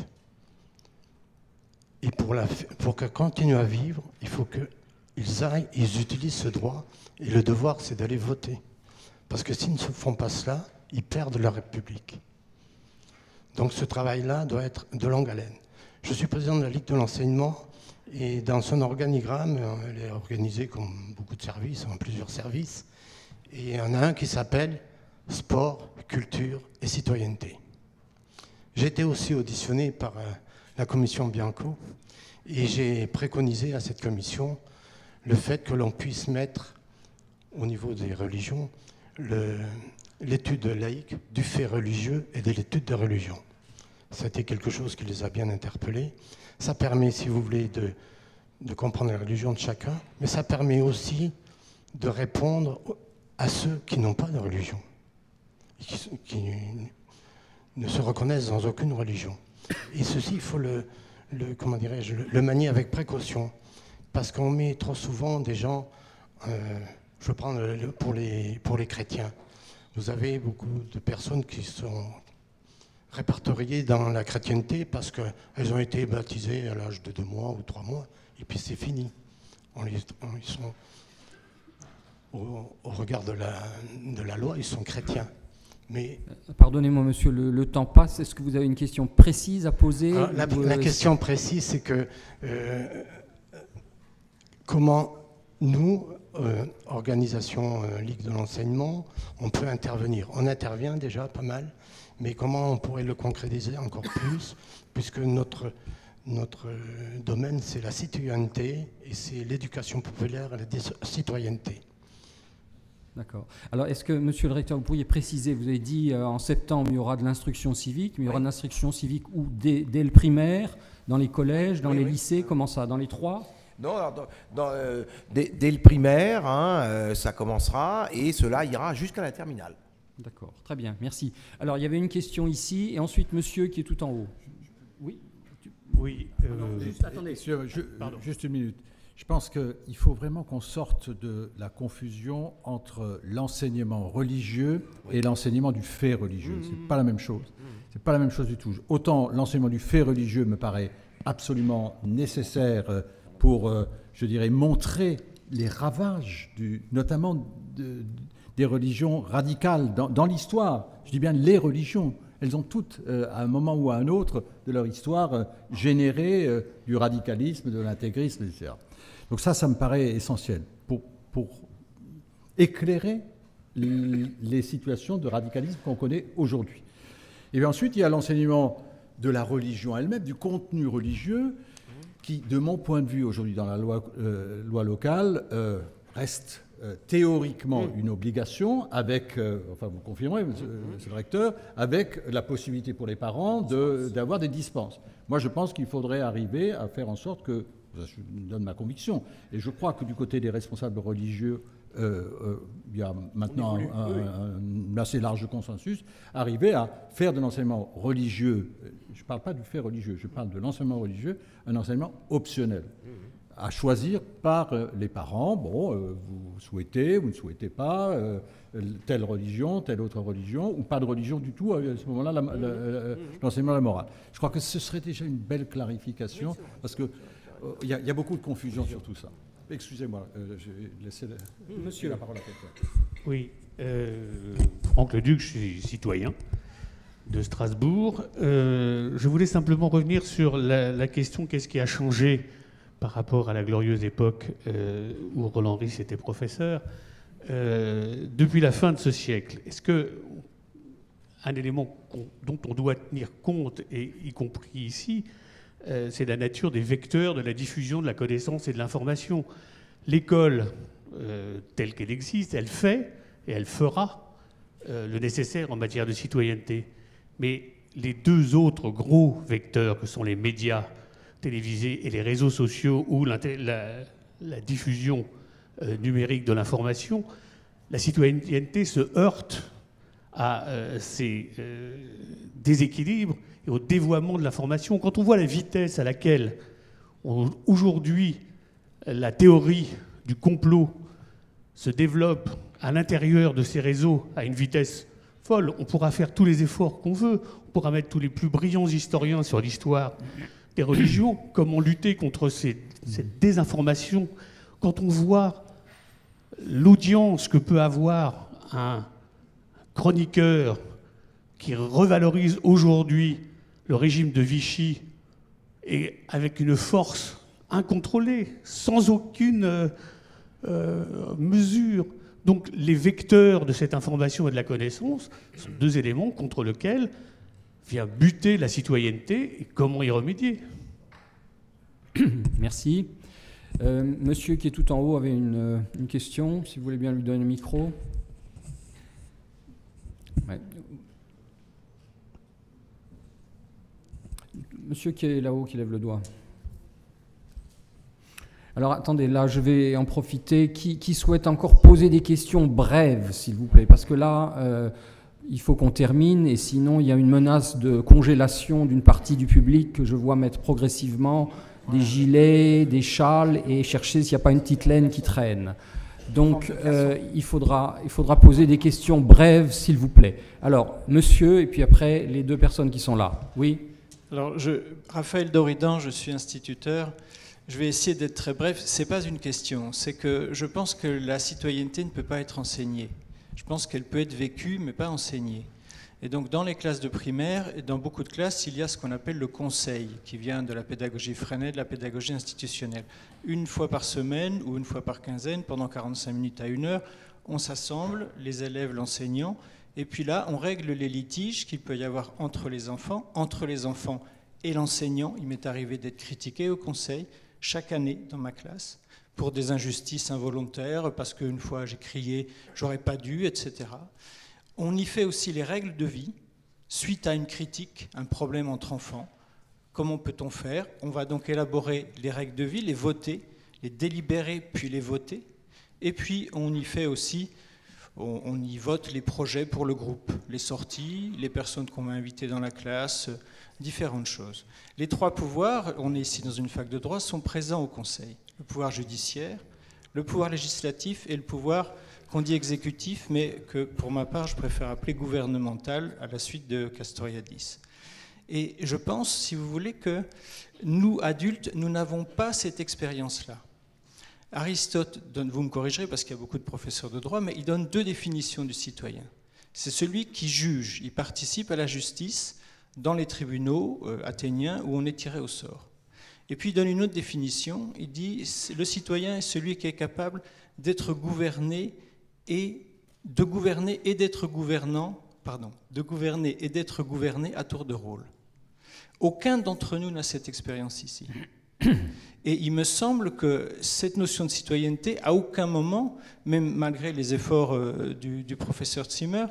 Et pour qu'elle continue à vivre, il faut qu'ils utilisent ce droit. Et le devoir, c'est d'aller voter. Parce que s'ils ne se font pas cela, ils perdent leur République. Donc ce travail-là doit être de longue haleine. Je suis président de la Ligue de l'enseignement et dans son organigramme, elle est organisée comme beaucoup de services, en plusieurs services. Et il y en a un qui s'appelle Sport, Culture et Citoyenneté. J'ai été aussi auditionné par la commission Bianco et j'ai préconisé à cette commission le fait que l'on puisse mettre au niveau des religions l'étude laïque du fait religieux et de l'étude de religion. C'était quelque chose qui les a bien interpellés. Ça permet, si vous voulez, de comprendre la religion de chacun, mais ça permet aussi de répondre à ceux qui n'ont pas de religion, qui ne se reconnaissent dans aucune religion. Et ceci, il faut le manier avec précaution, parce qu'on met trop souvent des gens, je vais prendre pour les chrétiens. Vous avez beaucoup de personnes qui sont répertoriées dans la chrétienté parce qu'elles ont été baptisées à l'âge de 2 mois ou 3 mois, et puis c'est fini. Ils sont, au regard de la loi, ils sont chrétiens. Mais pardonnez-moi, monsieur, le temps passe. Est-ce que vous avez une question précise à poser? La question précise, c'est que comment nous, organisation Ligue de l'enseignement, on peut intervenir. On intervient déjà pas mal, mais comment on pourrait le concrétiser encore plus, puisque notre domaine, c'est la citoyenneté et c'est l'éducation populaire et la citoyenneté. D'accord. Alors, est-ce que, monsieur le recteur, vous pourriez préciser, vous avez dit en septembre, il y aura de l'instruction civique, mais il y aura de l'instruction civique où dès le primaire, dans les collèges, dans les lycées, comment ça? Dans les 3? Non, alors dès le primaire, ça commencera et cela ira jusqu'à la terminale. D'accord, très bien, merci. Alors, il y avait une question ici et ensuite monsieur qui est tout en haut. Oui. Oui. Juste, attendez. Juste une minute. Je pense qu'il faut vraiment qu'on sorte de la confusion entre l'enseignement religieux et l'enseignement du fait religieux. C'est pas la même chose. C'est pas la même chose du tout. Autant l'enseignement du fait religieux me paraît absolument nécessaire pour, je dirais, montrer les ravages, notamment des religions radicales dans l'histoire. Je dis bien les religions. Elles ont toutes, à un moment ou à un autre de leur histoire, généré du radicalisme, de l'intégrisme, etc. Donc ça me paraît essentiel pour éclairer les situations de radicalisme qu'on connaît aujourd'hui. Et bien ensuite, il y a l'enseignement de la religion elle-même, du contenu religieux, qui, de mon point de vue aujourd'hui dans la loi locale, reste théoriquement une obligation avec, enfin vous confirmerez, monsieur le recteur, avec la possibilité pour les parents d'avoir des dispenses. Moi je pense qu'il faudrait arriver à faire en sorte que, je donne ma conviction, et je crois que du côté des responsables religieux, il y a maintenant un assez large consensus, arriver à faire de l'enseignement religieux, je ne parle pas du fait religieux, je parle de l'enseignement religieux, un enseignement optionnel. à choisir par les parents. Bon, vous souhaitez, vous ne souhaitez pas telle religion, telle autre religion, ou pas de religion du tout, à ce moment-là, l'enseignement de la morale. Je crois que ce serait déjà une belle clarification, parce qu'il y a beaucoup de confusion sur tout ça. Excusez-moi, je vais laisser la parole à quelqu'un. Oui, Franck Leduc, je suis citoyen de Strasbourg. Je voulais simplement revenir sur la question qu'est-ce qui a changé par rapport à la glorieuse époque où Roland Ries était professeur depuis la fin de ce siècle. Est-ce que un élément dont on doit tenir compte, et y compris ici, c'est la nature des vecteurs de la diffusion de la connaissance et de l'information. L'école, telle qu'elle existe, elle fait et elle fera le nécessaire en matière de citoyenneté. Mais les deux autres gros vecteurs que sont les médias télévisés et les réseaux sociaux ou la diffusion numérique de l'information, la citoyenneté se heurte à ces déséquilibres et au dévoiement de l'information. Quand on voit la vitesse à laquelle aujourd'hui la théorie du complot se développe à l'intérieur de ces réseaux à une vitesse folle, on pourra faire tous les efforts qu'on veut, on pourra mettre tous les plus brillants historiens sur l'histoire des religions, comment lutter contre cette désinformation. Quand on voit l'audience que peut avoir un chroniqueur qui revalorise aujourd'hui le régime de Vichy et avec une force incontrôlée, sans aucune mesure. Donc les vecteurs de cette information et de la connaissance sont deux éléments contre lesquels vient buter la citoyenneté et comment y remédier. Merci. Monsieur qui est tout en haut avait une question, si vous voulez bien lui donner le micro. Ouais. Monsieur qui est là-haut, qui lève le doigt. Alors attendez, là je vais en profiter. Qui souhaite encore poser des questions brèves, s'il vous plaît? Parce que là, il faut qu'on termine, et sinon il y a une menace de congélation d'une partie du public que je vois mettre progressivement des gilets, des châles, et chercher s'il n'y a pas une petite laine qui traîne. Donc il faudra poser des questions brèves, s'il vous plaît. Alors, monsieur, et puis après les deux personnes qui sont là. Oui. Alors, Raphaël Doridan, je suis instituteur. Je vais essayer d'être très bref. Ce n'est pas une question, c'est que je pense que la citoyenneté ne peut pas être enseignée. Je pense qu'elle peut être vécue, mais pas enseignée. Et donc, dans les classes de primaire, et dans beaucoup de classes, il y a ce qu'on appelle le conseil, qui vient de la pédagogie Freinet, de la pédagogie institutionnelle. Une fois par semaine ou une fois par quinzaine, pendant 45 minutes à 1 heure, on s'assemble, les élèves, l'enseignant, et puis là, on règle les litiges qu'il peut y avoir entre les enfants et l'enseignant. Il m'est arrivé d'être critiqué au conseil chaque année dans ma classe pour des injustices involontaires, parce qu'une fois j'ai crié « j'aurais pas dû », etc. On y fait aussi les règles de vie, suite à une critique, un problème entre enfants. Comment peut-on faire? On va donc élaborer les règles de vie, les voter, les délibérer, puis les voter. Et puis on y fait aussi, on y vote les projets pour le groupe, les sorties, les personnes qu'on va inviter dans la classe, différentes choses. Les trois pouvoirs, on est ici dans une fac de droit, sont présents au Conseil. Le pouvoir judiciaire, le pouvoir législatif et le pouvoir qu'on dit exécutif, mais que pour ma part, je préfère appeler gouvernemental à la suite de Castoriadis. Et je pense, si vous voulez, que nous, adultes, nous n'avons pas cette expérience-là. Aristote donne, vous me corrigerez parce qu'il y a beaucoup de professeurs de droit, mais il donne deux définitions du citoyen. C'est celui qui juge, il participe à la justice dans les tribunaux athéniens où on est tiré au sort. Et puis il donne une autre définition, il dit le citoyen est celui qui est capable d'être gouverné et de gouverner et d'être gouvernant, de gouverner et d'être gouverné à tour de rôle. Aucun d'entre nous n'a cette expérience ici. Et il me semble que cette notion de citoyenneté, à aucun moment, même malgré les efforts du professeur Zimmer,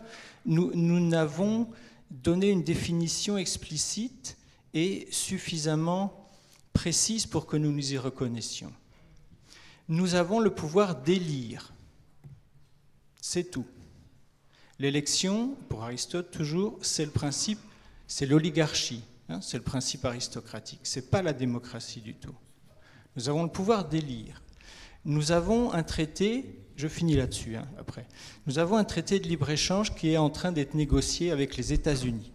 nous n'avons donné une définition explicite et suffisamment précise pour que nous nous y reconnaissions. Nous avons le pouvoir d'élire. C'est tout. L'élection, pour Aristote toujours, c'est le principe, c'est l'oligarchie, hein, c'est le principe aristocratique. Ce n'est pas la démocratie du tout. nous avons le pouvoir d'élire. Nous avons un traité, je finis là-dessus après, nous avons un traité de libre-échange qui est en train d'être négocié avec les États-Unis.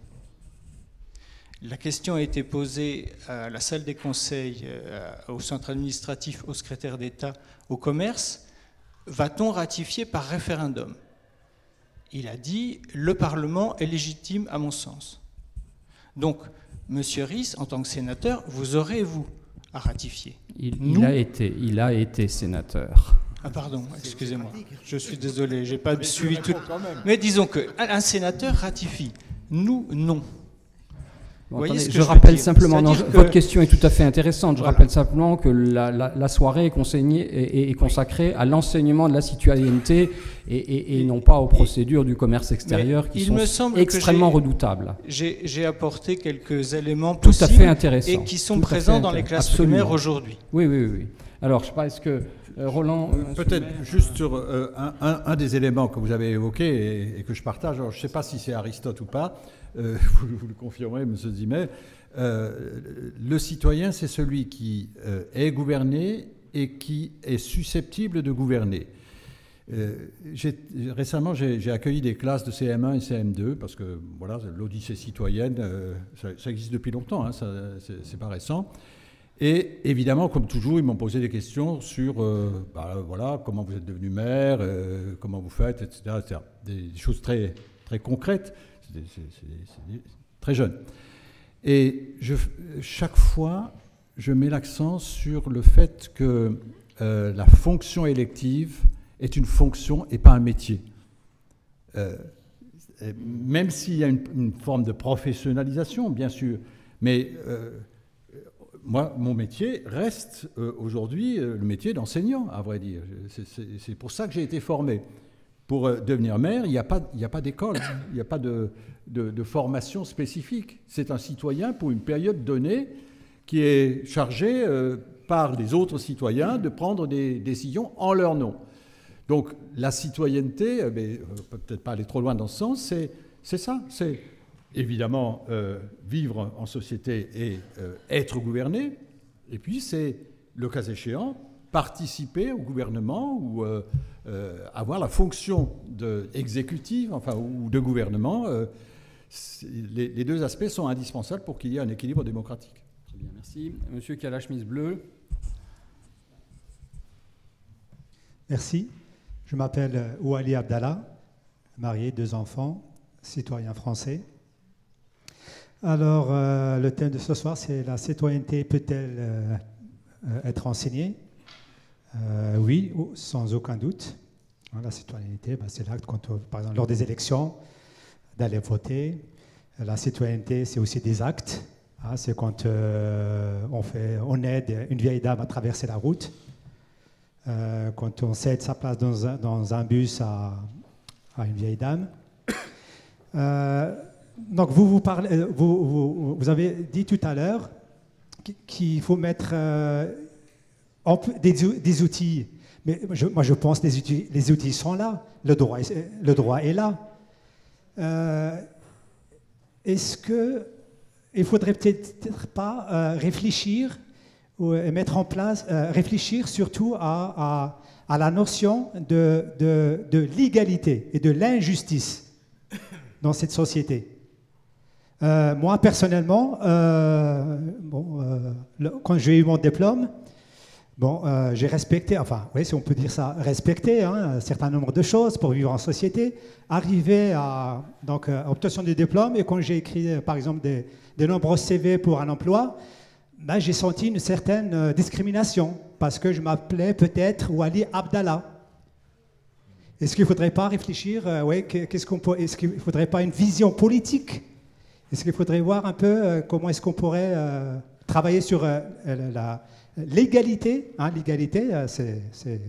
La question a été posée à la salle des conseils, au centre administratif, au secrétaire d'État, au commerce. Va-t-on ratifier par référendum? Il a dit « le Parlement est légitime à mon sens ». Donc, M. Ries, en tant que sénateur, vous aurez, vous, à ratifier. Il a été sénateur. Ah pardon, excusez-moi, je suis désolé, j'ai pas suivi tout. Mais disons qu'un sénateur ratifie, nous, non. Bon, attendez, je rappelle simplement, votre question est tout à fait intéressante, je rappelle simplement que la soirée est consacrée à l'enseignement de la citoyenneté et non pas aux procédures du commerce extérieur qui sont extrêmement redoutables. J'ai apporté quelques éléments tout à fait intéressants et qui sont présents dans les classes primaires aujourd'hui. Oui. Alors, je ne sais pas, est-ce que Roland... Peut-être juste sur un des éléments que vous avez évoqué et que je partage, alors, je ne sais pas si c'est Aristote ou pas, vous le confirmerez, M. Zimet, le citoyen, c'est celui qui est gouverné et qui est susceptible de gouverner. Récemment, j'ai accueilli des classes de CM1 et CM2, parce que voilà, l'Odyssée citoyenne, ça existe depuis longtemps, hein, c'est pas récent. Et évidemment, comme toujours, ils m'ont posé des questions sur voilà, comment vous êtes devenu maire, comment vous faites, etc. Des choses très, très concrètes. C'est très jeune. Et chaque fois, je mets l'accent sur le fait que la fonction élective est une fonction et pas un métier. Même s'il y a une forme de professionnalisation, bien sûr, mais moi, mon métier reste aujourd'hui le métier d'enseignant, à vrai dire. C'est pour ça que j'ai été formé. Pour devenir maire, il n'y a pas d'école, il n'y a pas de formation spécifique. C'est un citoyen pour une période donnée qui est chargé par les autres citoyens de prendre des décisions en leur nom. Donc la citoyenneté, mais on ne peut peut-être pas aller trop loin dans ce sens, c'est ça. C'est évidemment vivre en société et être gouverné. Et puis c'est, le cas échéant, participer au gouvernement ou avoir la fonction exécutive ou de gouvernement. Les deux aspects sont indispensables pour qu'il y ait un équilibre démocratique. Très bien, merci. Monsieur qui a la chemise bleue. Merci. Je m'appelle Ouali Abdallah, marié, 2 enfants, citoyen français. Alors, le thème de ce soir, c'est la citoyenneté peut-elle être enseignée? Oui, sans aucun doute. La citoyenneté, c'est l'acte, par exemple, lors des élections, d'aller voter. La citoyenneté, c'est aussi des actes. C'est quand on aide une vieille dame à traverser la route, quand on cède sa place dans un bus à une vieille dame. Donc, vous avez dit tout à l'heure qu'il faut mettre des outils. Mais moi, je pense que les outils sont là. Le droit est là. Est-ce qu'il ne faudrait peut-être pas réfléchir et mettre en place, réfléchir surtout à la notion de l'égalité et de l'injustice dans cette société? Moi, personnellement, quand j'ai eu mon diplôme, j'ai respecté, si on peut dire ça, respecté un certain nombre de choses pour vivre en société, arrivé à obtention du diplôme, et quand j'ai écrit, par exemple, de nombreux CV pour un emploi, j'ai senti une certaine discrimination, parce que je m'appelais peut-être Ouali Abdallah. Est-ce qu'il ne faudrait pas réfléchir, est-ce qu'il ne faudrait pas une vision politique? Est-ce qu'il faudrait voir un peu comment est-ce qu'on pourrait travailler sur l'égalité? L'égalité, c'est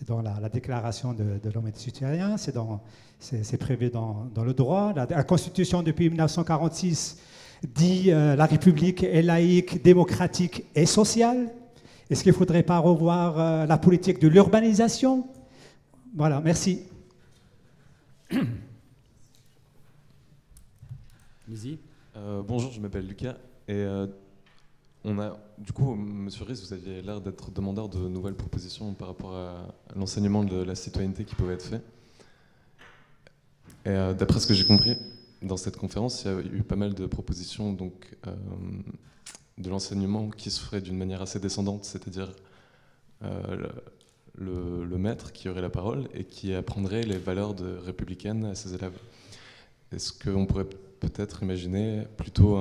dans la déclaration de l'homme et du citoyen, c'est prévu dans le droit. La Constitution depuis 1946 dit la République est laïque, démocratique et sociale. Est-ce qu'il ne faudrait pas revoir la politique de l'urbanisation? Voilà, merci. Bonjour, je m'appelle Lucas. Et Du coup, Monsieur Ries, vous aviez l'air d'être demandeur de nouvelles propositions par rapport à l'enseignement de la citoyenneté qui pouvait être fait. Et d'après ce que j'ai compris, dans cette conférence, il y a eu pas mal de propositions donc, de l'enseignement qui se ferait d'une manière assez descendante, c'est-à-dire le maître qui aurait la parole et qui apprendrait les valeurs républicaines à ses élèves. Est-ce qu'on pourrait peut-être imaginer plutôt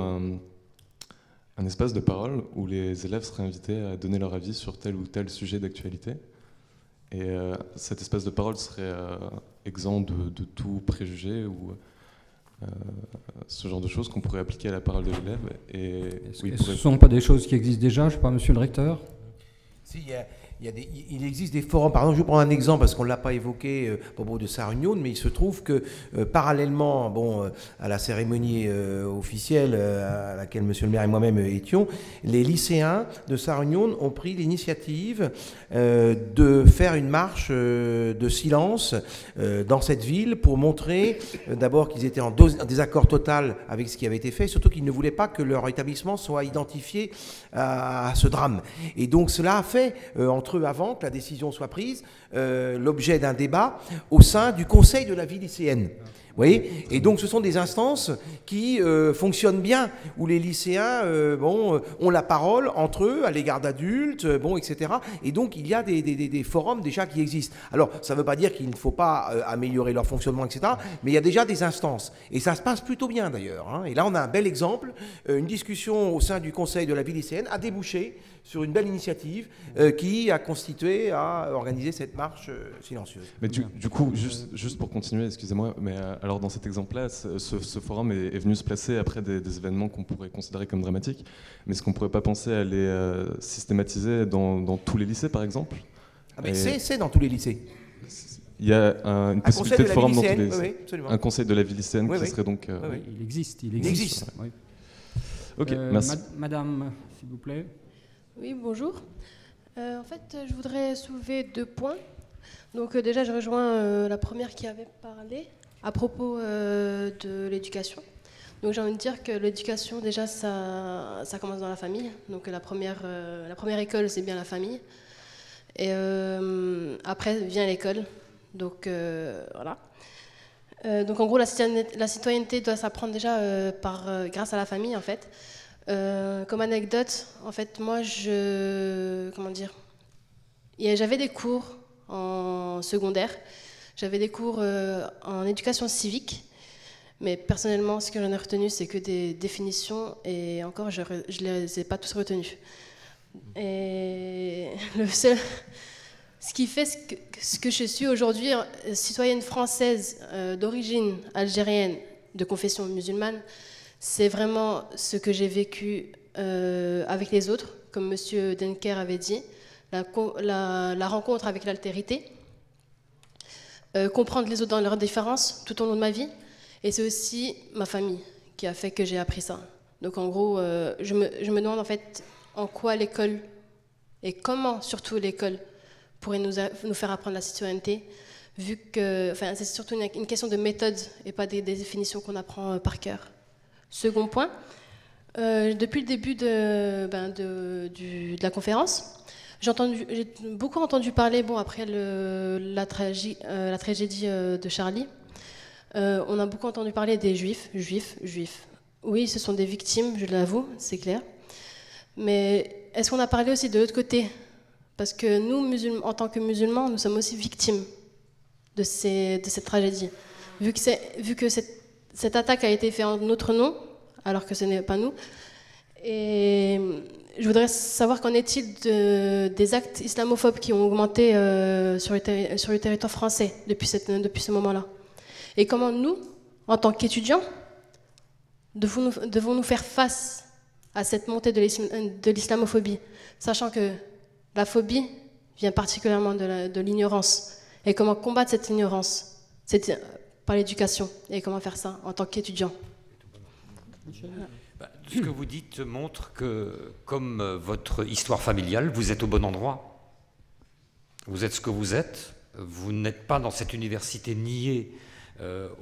un espace de parole où les élèves seraient invités à donner leur avis sur tel ou tel sujet d'actualité, et cet espace de parole serait exempt de tout préjugé ou ce genre de choses qu'on pourrait appliquer à la parole de l'élève. Ce ne sont pas des choses qui existent déjà, je ne sais pas, monsieur le recteur? Si, il existe des forums. Par exemple, je vais prendre un exemple parce qu'on ne l'a pas évoqué à propos de Sarre-Union, mais il se trouve que parallèlement à la cérémonie officielle à laquelle monsieur le maire et moi-même étions, les lycéens de Sarre-Union ont pris l'initiative de faire une marche de silence dans cette ville pour montrer d'abord qu'ils étaient en désaccord total avec ce qui avait été fait, surtout qu'ils ne voulaient pas que leur établissement soit identifié à ce drame. Et donc cela a fait, entre eux, avant que la décision soit prise, l'objet d'un débat au sein du conseil de la vie lycéenne. Vous voyez ? Et donc ce sont des instances qui fonctionnent bien, où les lycéens ont la parole entre eux à l'égard d'adultes, etc. Et donc il y a des forums déjà qui existent. Alors ça ne veut pas dire qu'il ne faut pas améliorer leur fonctionnement, etc. Mais il y a déjà des instances. Et ça se passe plutôt bien d'ailleurs. Hein. Et là on a un bel exemple, une discussion au sein du conseil de la vie lycéenne a débouché sur une belle initiative qui a constitué à organiser cette marche silencieuse. Mais du coup, juste pour continuer, excusez-moi, mais alors dans cet exemple-là, ce forum est venu se placer après des événements qu'on pourrait considérer comme dramatiques, mais est-ce qu'on ne pourrait pas penser à les systématiser dans tous les lycées, par exemple? C'est dans tous les lycées. Il y a une possibilité de forum dans tous les lycées. Oui, un conseil de la vie lycéenne qui serait donc... Il existe. Oui. Ok, merci. Madame, s'il vous plaît. Oui, bonjour. En fait, je voudrais soulever 2 points. Donc déjà, je rejoins la première qui avait parlé à propos de l'éducation. Donc j'ai envie de dire que l'éducation, déjà, ça commence dans la famille. Donc la première école, c'est bien la famille. Et après vient l'école. Donc voilà. Donc en gros, la citoyenneté doit s'apprendre déjà grâce à la famille, en fait. Comme anecdote, en fait, moi, j'avais des cours en secondaire, j'avais des cours en éducation civique, mais personnellement, ce que j'en ai retenu, c'est que des définitions, et encore, je ne les ai pas tous retenus. Et ce qui fait ce que je suis aujourd'hui, citoyenne française d'origine algérienne, de confession musulmane, c'est vraiment ce que j'ai vécu avec les autres, comme M. Denker avait dit, la rencontre avec l'altérité, comprendre les autres dans leurs différences tout au long de ma vie, et c'est aussi ma famille qui a fait que j'ai appris ça. Donc en gros, je me demande en fait en quoi l'école, et comment surtout l'école, pourrait nous faire apprendre la citoyenneté, vu que c'est surtout une question de méthode et pas des définitions qu'on apprend par cœur. Second point, depuis le début de la conférence, j'ai beaucoup entendu parler, après la tragédie de Charlie, on a beaucoup entendu parler des juifs. Oui, ce sont des victimes, je l'avoue, c'est clair. Mais est-ce qu'on a parlé aussi de l'autre côté? Parce que nous, en tant que musulmans, nous sommes aussi victimes de cette tragédie. Vu que cette attaque a été faite en notre nom, alors que ce n'est pas nous. Et je voudrais savoir qu'en est-il des actes islamophobes qui ont augmenté sur le territoire français depuis ce moment-là. Et comment nous, en tant qu'étudiants, devons-nous faire face à cette montée de l'islamophobie, sachant que la phobie vient particulièrement de l'ignorance. Et comment combattre cette ignorance? C'est par l'éducation. Et comment faire ça en tant qu'étudiant? Ce que vous dites montre que, comme votre histoire familiale, vous êtes au bon endroit. Vous êtes ce que vous êtes. Vous n'êtes pas dans cette université niée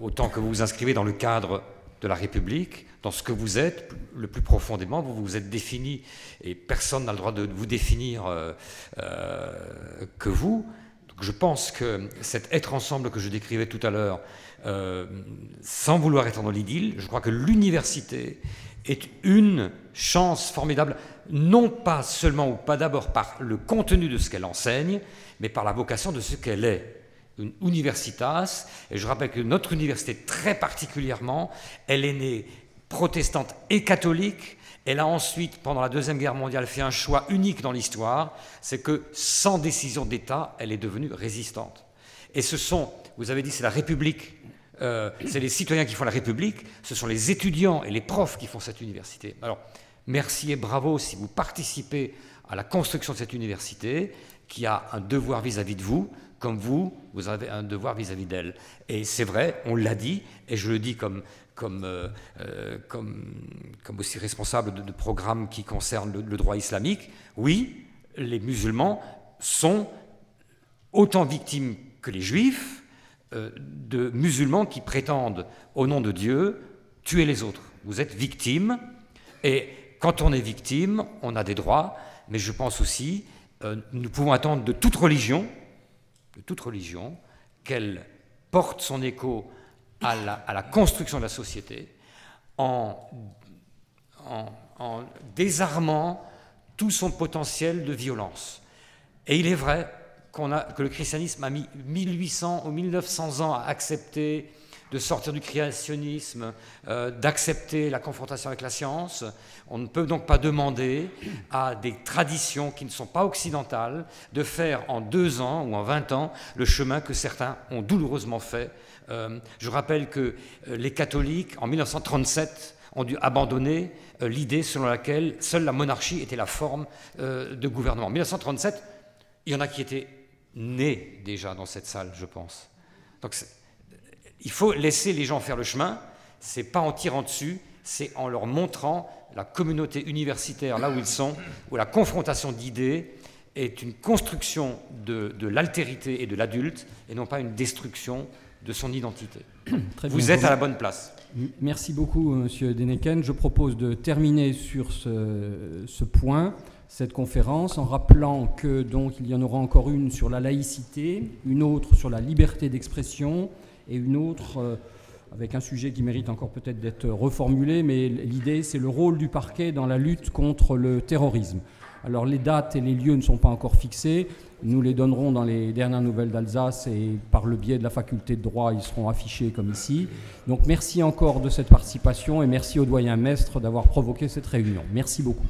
autant que vous vous inscrivez dans le cadre de la République, dans ce que vous êtes, le plus profondément, vous vous êtes défini, et personne n'a le droit de vous définir que vous. Donc je pense que cet être ensemble que je décrivais tout à l'heure, sans vouloir être dans l'idylle, je crois que l'université est une chance formidable, non pas seulement ou pas d'abord par le contenu de ce qu'elle enseigne, mais par la vocation de ce qu'elle est. Une universitas, et je rappelle que notre université très particulièrement, elle est née protestante et catholique. Elle a ensuite, pendant la Deuxième Guerre mondiale, fait un choix unique dans l'histoire, c'est que sans décision d'État, elle est devenue résistante. Et ce sont, vous avez dit, c'est la République, c'est les citoyens qui font la République, ce sont les étudiants et les profs qui font cette université. Alors, merci et bravo si vous participez à la construction de cette université, qui a un devoir vis-à-vis de vous, comme vous avez un devoir vis-à-vis d'elle. Et c'est vrai, on l'a dit, et je le dis comme aussi responsable de programmes qui concernent le droit islamique, oui, les musulmans sont autant victimes que les juifs de musulmans qui prétendent, au nom de Dieu, tuer les autres. Vous êtes victime, et quand on est victime, on a des droits, mais je pense aussi, nous pouvons attendre de toute religion, qu'elle porte son écho à la construction de la société en désarmant tout son potentiel de violence. Et il est vrai que le christianisme a mis 1800 ou 1900 ans à accepter de sortir du créationnisme, d'accepter la confrontation avec la science. On ne peut donc pas demander à des traditions qui ne sont pas occidentales de faire en 2 ans ou en 20 ans le chemin que certains ont douloureusement fait. Je rappelle que les catholiques, en 1937, ont dû abandonner l'idée selon laquelle seule la monarchie était la forme de gouvernement. En 1937, il y en a qui étaient nés déjà dans cette salle, je pense. Donc il faut laisser les gens faire le chemin, c'est pas en tirant dessus, c'est en leur montrant la communauté universitaire là où ils sont, où la confrontation d'idées est une construction de l'altérité et de l'adulte, et non pas une destruction de son identité. Vous êtes à la bonne place. Merci beaucoup, Monsieur Deneken. Je propose de terminer sur ce point, cette conférence, en rappelant que donc il y en aura encore une sur la laïcité, une autre sur la liberté d'expression, et une autre avec un sujet qui mérite encore peut-être d'être reformulé, mais l'idée, c'est le rôle du parquet dans la lutte contre le terrorisme. Alors les dates et les lieux ne sont pas encore fixés, nous les donnerons dans les dernières nouvelles d'Alsace, et par le biais de la faculté de droit, ils seront affichés comme ici. Donc merci encore de cette participation, et merci au doyen Mestre d'avoir provoqué cette réunion. Merci beaucoup.